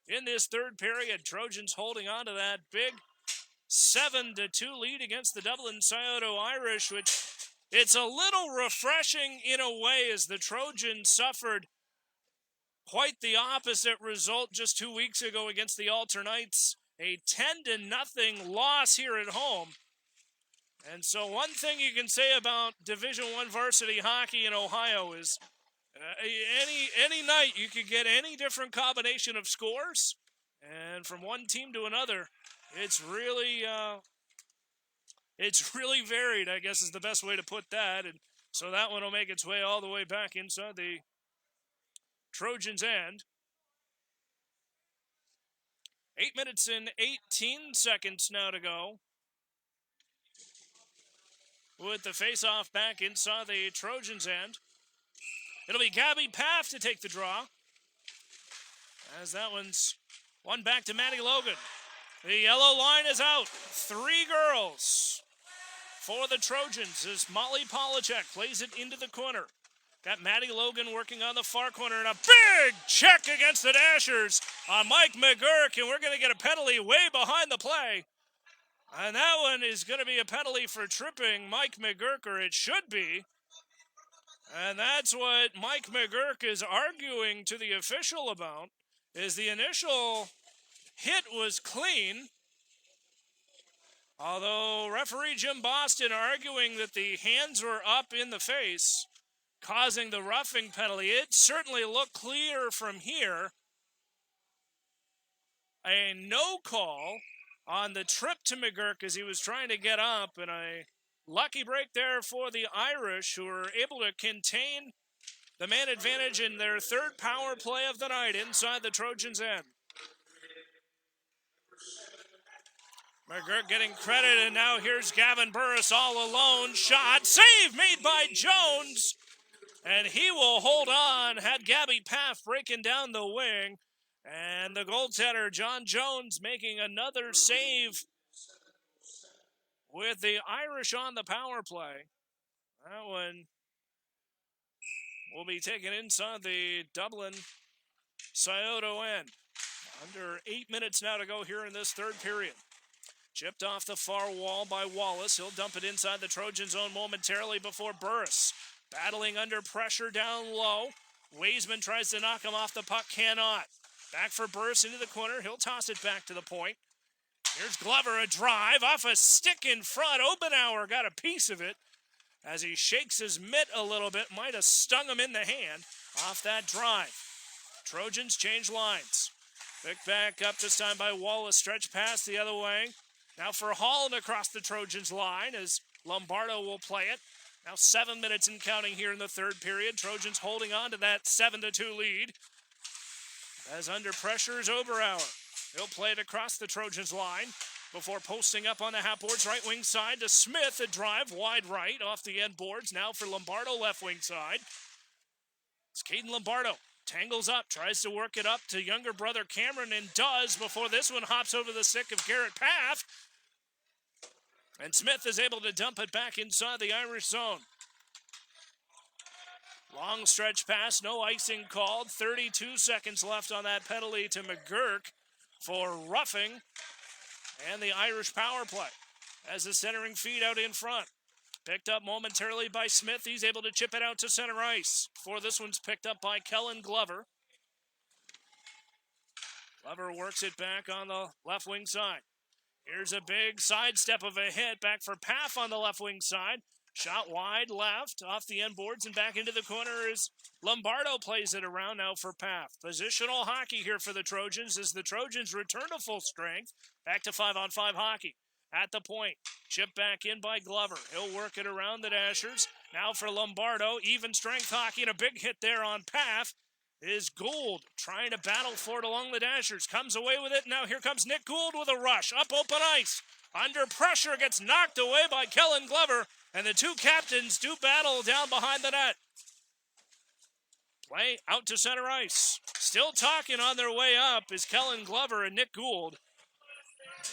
in this third period. Trojans holding on to that big 7-2 lead against the Dublin Scioto Irish, which it's a little refreshing in a way, as the Trojans suffered quite the opposite result just 2 weeks ago against the Alternites, a 10-0 loss here at home. And so one thing you can say about Division I varsity hockey in Ohio is any night you could get any different combination of scores, and from one team to another, it's really varied, I guess is the best way to put that. And so that one will make its way all the way back inside the Trojans' end. 8 minutes and 18 seconds now to go, with the face-off back inside the Trojans' end. It'll be Gabby Paff to take the draw, as that one's one back to Maddie Logan. The yellow line is out. 3 girls for the Trojans as Molly Polachek plays it into the corner. Got Maddie Logan working on the far corner, and a big check against the Dashers on Mike McGurk, and we're going to get a penalty way behind the play. And that one is going to be a penalty for tripping Mike McGurk, or it should be. And that's what Mike McGurk is arguing to the official about, is the initial hit was clean, although referee Jim Boston arguing that the hands were up in the face, causing the roughing penalty. It certainly looked clear from here. A no call on the trip to McGurk as he was trying to get up, and a lucky break there for the Irish, who were able to contain the man advantage in their third power play of the night inside the Trojans' end. McGurk getting credit, and now here's Gavin Burris all alone. Shot, save made by Jones, and he will hold on. Had Gabby Paff breaking down the wing, and the goaltender John Jones making another save with the Irish on the power play. That one will be taken inside the Dublin Scioto end. Under 8 minutes now to go here in this third period. Chipped off the far wall by Wallace. He'll dump it inside the Trojan zone momentarily before Burris. Battling under pressure down low. Weisman tries to knock him off the puck, cannot. Back for Burris into the corner. He'll toss it back to the point. Here's Glover, a drive off a stick in front. Obenauer got a piece of it as he shakes his mitt a little bit. Might have stung him in the hand off that drive. Trojans change lines. Picked back up this time by Wallace. Stretch pass the other way. Now for Holland across the Trojans line as Lombardo will play it. Now 7 minutes and counting here in the third period. Trojans holding on to that 7-2 lead. As under pressure is Oberauer. He'll play it across the Trojans line before posting up on the half boards right wing side to Smith. A drive wide right off the end boards. Now for Lombardo left wing side. It's Caden Lombardo. Tangles up, tries to work it up to younger brother Cameron, and does before this one hops over the stick of Garrett Paff. And Smith is able to dump it back inside the Irish zone. Long stretch pass, no icing called. 32 seconds left on that penalty to McGurk for roughing. And the Irish power play as the centering feed out in front. Picked up momentarily by Smith. He's able to chip it out to center ice. Before this one's picked up by Kellen Glover. Glover works it back on the left wing side. Here's a big sidestep of a hit back for Paff on the left wing side. Shot wide left off the end boards and back into the corner as Lombardo plays it around now for Paff. Positional hockey here for the Trojans as the Trojans return to full strength. Back to 5-on-5 hockey. At the point, chip back in by Glover. He'll work it around the Dashers. Now for Lombardo, even strength hockey, and a big hit there on Paff is Gould trying to battle for it along the Dashers. Comes away with it. Now here comes Nick Gould with a rush. Up open ice. Under pressure, gets knocked away by Kellen Glover, and the two captains do battle down behind the net. Play out to center ice. Still talking on their way up is Kellen Glover and Nick Gould.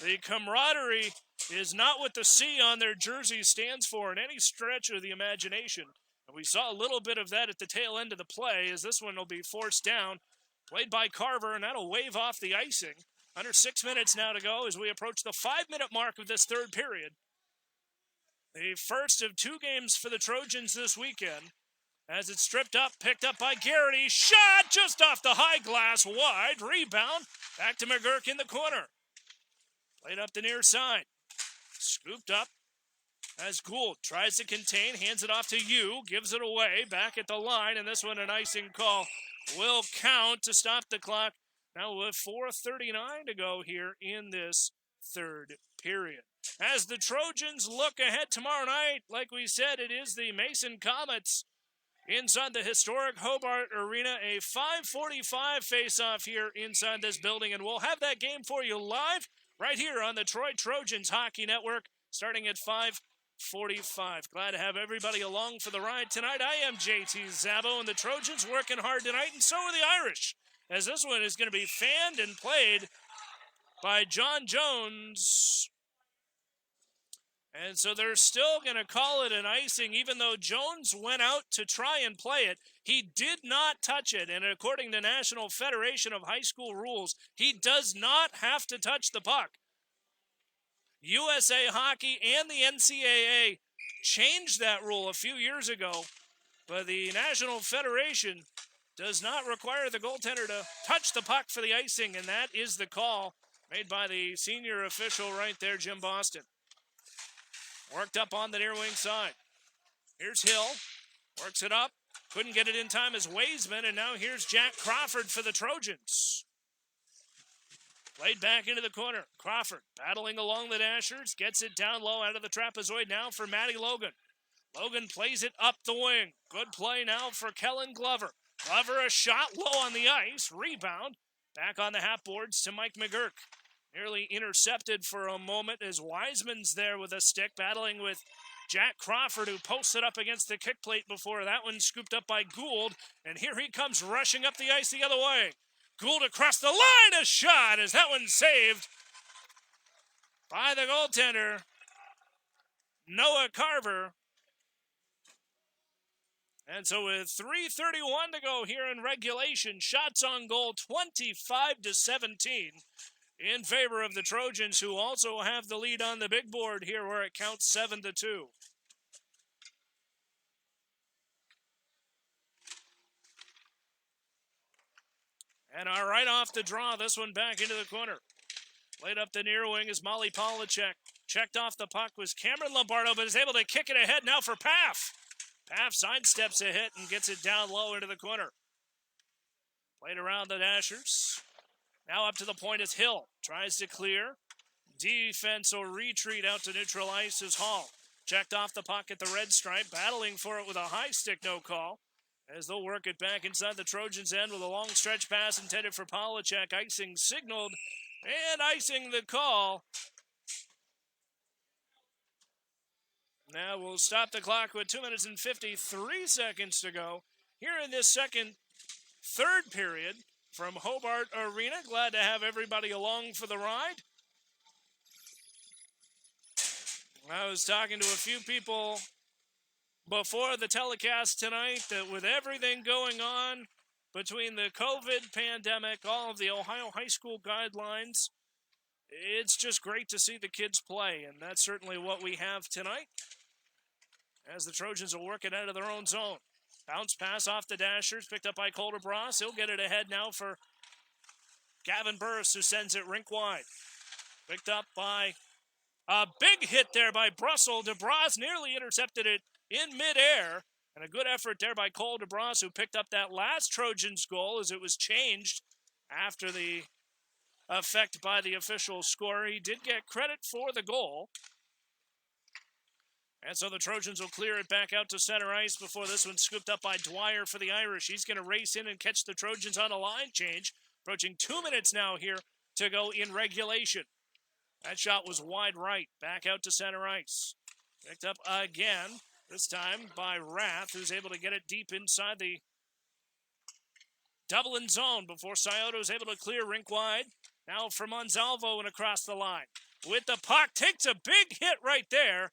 The camaraderie is not what the C on their jersey stands for in any stretch of the imagination. And we saw a little bit of that at the tail end of the play as this one will be forced down. Played by Carver, and that'll wave off the icing. Under 6 minutes now to go as we approach the 5-minute mark of this third period. The first of 2 games for the Trojans this weekend. As it's stripped up, picked up by Garrity. Shot just off the high glass, wide. Rebound, back to McGurk in the corner. Played up the near side. Scooped up as Gould tries to contain, hands it off to Yu, gives it away, back at the line, and this one an icing call will count to stop the clock. Now with 4:39 to go here in this third period. As the Trojans look ahead tomorrow night, like we said, it is the Mason Comets inside the historic Hobart Arena, a 5:45 face-off here inside this building, and we'll have that game for you live right here on the Troy Trojans Hockey Network, starting at 5:45. Glad to have everybody along for the ride tonight. I am JT Szabo, and the Trojans working hard tonight, and so are the Irish, as this one is going to be fanned and played by John Jones. And so they're still going to call it an icing, even though Jones went out to try and play it. He did not touch it, and according to National Federation of High School rules, he does not have to touch the puck. USA Hockey and the NCAA changed that rule a few years ago but the National Federation does not require the goaltender to touch the puck for the icing, and that is the call made by the senior official right there, Jim Boston. Worked up on the near wing side. Here's Hill. Works it up. Couldn't get it in time as Waisman, and now here's Jack Crawford for the Trojans. Played back into the corner. Crawford battling along the Dashers. Gets it down low out of the trapezoid now for Matty Logan. Logan plays it up the wing. Good play now for Kellen Glover. Glover a shot low on the ice. Rebound. Back on the half boards to Mike McGurk. Nearly intercepted for a moment as Wiseman's there with a stick, battling with Jack Crawford, who posted up against the kick plate before. That one scooped up by Gould, and here he comes rushing up the ice the other way. Gould across the line, a shot as that one saved by the goaltender, Noah Carver. And so with 3:31 to go here in regulation, shots on goal 25-17 in favor of the Trojans, who also have the lead on the big board here where it counts 7-2. And right off the draw, this one back into the corner. Played up the near wing is Molly Polachek. Checked off the puck was Cameron Lombardo, but is able to kick it ahead now for Paff. Paff sidesteps a hit and gets it down low into the corner. Played around the Dashers. Now up to the point is Hill. Tries to clear. Defense or retreat out to neutral ice is Hall. Checked off the puck at the red stripe. Battling for it with a high stick, no call. As they'll work it back inside the Trojans' end with a long stretch pass intended for Polachek. Icing signaled and icing the call. Now we'll stop the clock with 2 minutes and 53 seconds to go here in this third period from Hobart Arena. Glad to have everybody along for the ride. I was talking to a few people before the telecast tonight that with everything going on between the COVID pandemic, all of the Ohio high school guidelines, it's just great to see the kids play, and that's certainly what we have tonight as the Trojans will work it out of their own zone. Bounce pass off the Dashers, picked up by Calder Bross. He'll get it ahead now for Gavin Burris, who sends it rink wide. Picked up by a big hit there by Brussel. DeBras nearly intercepted it in midair. And a good effort there by Cole DeBras, who picked up that last Trojans goal as it was changed after the effect by the official scorer. He did get credit for the goal. And so the Trojans will clear it back out to center ice before this one's scooped up by Dwyer for the Irish. He's going to race in and catch the Trojans on a line change. Approaching 2 minutes now here to go in regulation. That shot was wide right, back out to center ice. Picked up again, this time by Rath, who's able to get it deep inside the Dublin zone before Scioto is able to clear rink wide. Now for Monsalvo and across the line. With the puck, takes a big hit right there.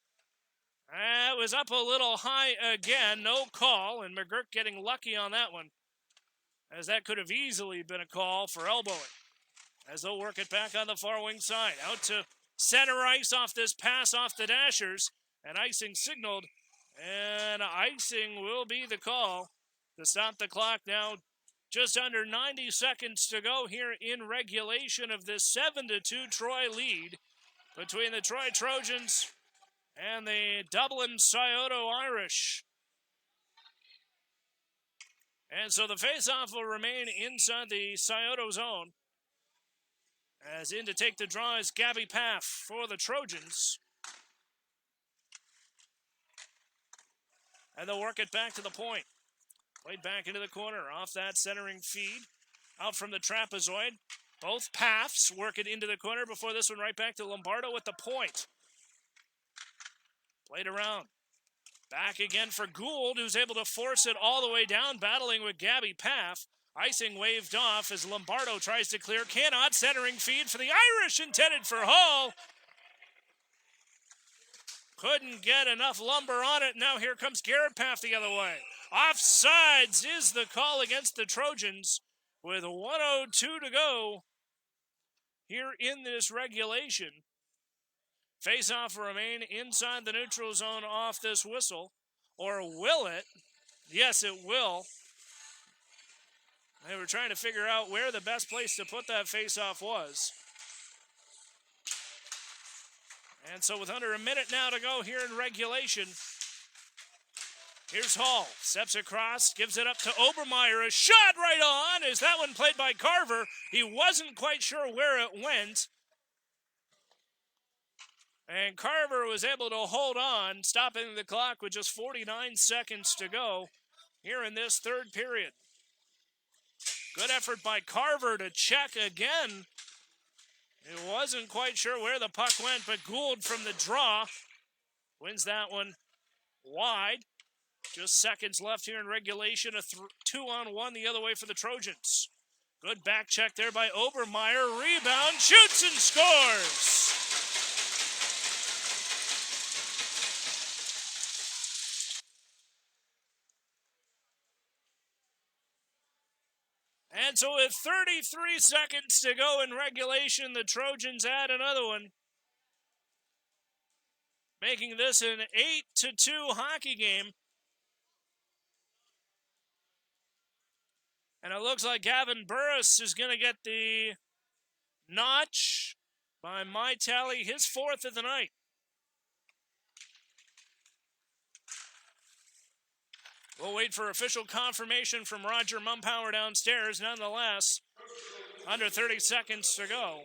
It was up a little high again, no call, and McGurk getting lucky on that one, as that could have easily been a call for elbowing. As they'll work it back on the far wing side. Out to center ice off this pass off the Dashers, and icing signaled, and icing will be the call to stop the clock now. Just under 90 seconds to go here in regulation of this 7-2 Troy lead between the Troy Trojans and the Dublin Scioto Irish. And so the faceoff will remain inside the Scioto zone. As in to take the draw is Gabby Paff for the Trojans. And they'll work it back to the point. Played back into the corner off that centering feed. Out from the trapezoid. Both Paffs work it into the corner before this one right back to Lombardo at the point. Played around. Back again for Gould, who's able to force it all the way down, battling with Gabby Paff. Icing waved off as Lombardo tries to clear. Cannot. Centering feed for the Irish, intended for Hall. Couldn't get enough lumber on it. Now here comes Garrett Paff the other way. Offsides is the call against the Trojans with 1:02 to go here in this regulation. Face-off will remain inside the neutral zone off this whistle. Or will it? Yes, it will. They were trying to figure out where the best place to put that faceoff was. And so with under a minute now to go here in regulation, here's Hall. Steps across, gives it up to Obermeyer. A shot right on. Is that one played by Carver? He wasn't quite sure where it went. And Carver was able to hold on, stopping the clock with just 49 seconds to go here in this third period. Good effort by Carver to check again. He wasn't quite sure where the puck went, but Gould from the draw wins that one wide. Just seconds left here in regulation. A 2-on-1 the other way for the Trojans. Good back check there by Obermeyer. Rebound, shoots and scores. And so with 33 seconds to go in regulation, the Trojans add another one, making this an 8-2 hockey game. And it looks like Gavin Burris is going to get the notch, by my tally, his fourth of the night. We'll wait for official confirmation from Roger Mumpower downstairs. Nonetheless, under 30 seconds to go.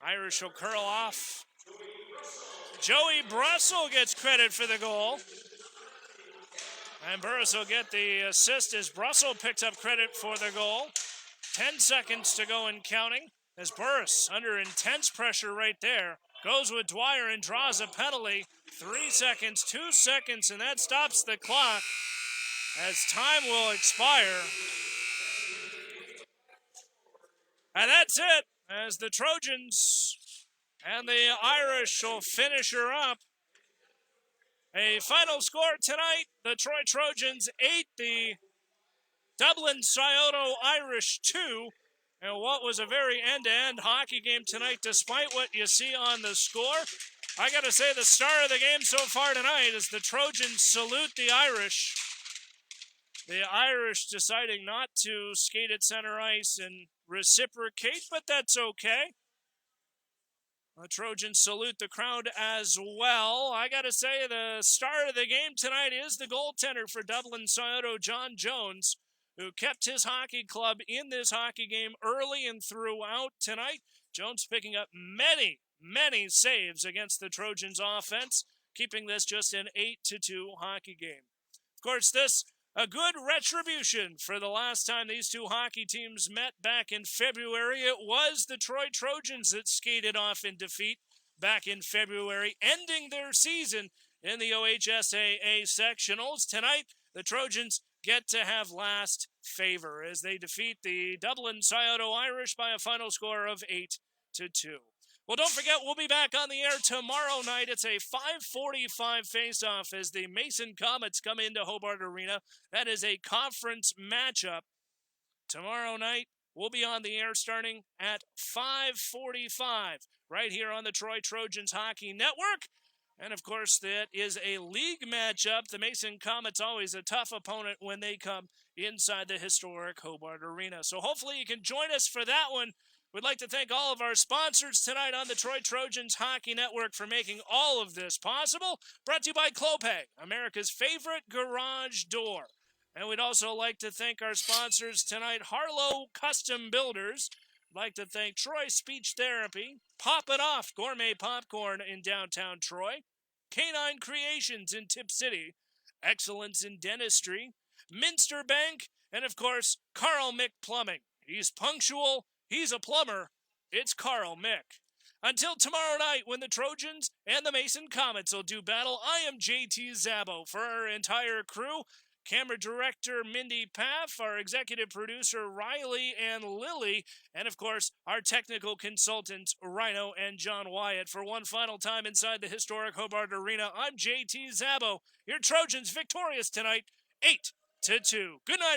Irish will curl off. Joey Brussel gets credit for the goal. And Burris will get the assist as Brussel picked up credit for the goal. 10 seconds to go and counting as Burris, under intense pressure right there, goes with Dwyer and draws a penalty. 3 seconds, 2 seconds, and that stops the clock as time will expire. And that's it, as the Trojans and the Irish will finish her up. A final score tonight, the Troy Trojans 8, the Dublin Scioto Irish 2. And what was a very end-to-end hockey game tonight, despite what you see on the score. I got to say, the star of the game so far tonight is the Trojans salute the Irish. The Irish deciding not to skate at center ice and reciprocate, but that's okay. The Trojans salute the crowd as well. I got to say, the star of the game tonight is the goaltender for Dublin Scioto, John Jones, who kept his hockey club in this hockey game early and throughout tonight. Jones picking up many saves against the Trojans offense, keeping this just an 8-2 hockey game. Of course, this a good retribution for the last time these two hockey teams met back in February. It was the Troy Trojans that skated off in defeat back in February, ending their season in the OHSAA sectionals. Tonight, the Trojans get to have last favor as they defeat the Dublin Scioto Irish by a final score of 8-2. Well, don't forget, we'll be back on the air tomorrow night. It's a 5:45 face-off as the Mason Comets come into Hobart Arena. That is a conference matchup. Tomorrow night, we'll be on the air starting at 5:45 right here on the Troy Trojans Hockey Network. And, of course, that is a league matchup. The Mason Comets always a tough opponent when they come inside the historic Hobart Arena. So hopefully you can join us for that one. We'd like to thank all of our sponsors tonight on the Troy Trojans Hockey Network for making all of this possible. Brought to you by Clopay, America's favorite garage door. And we'd also like to thank our sponsors tonight, Harlow Custom Builders. We'd like to thank Troy Speech Therapy, Pop It Off Gourmet Popcorn in downtown Troy, Canine Creations in Tip City, Excellence in Dentistry, Minster Bank, and of course, Carl Mick Plumbing. He's punctual, he's a plumber, it's Carl Mick. Until tomorrow night when the Trojans and the Mason Comets will do battle, I am JT Szabo. For our entire crew, camera director Mindy Paff, our executive producer Riley and Lily, and of course our technical consultants Rhino and John Wyatt. For one final time inside the historic Hobart Arena, I'm JT Szabo. Your Trojans victorious tonight, 8-2. Good night.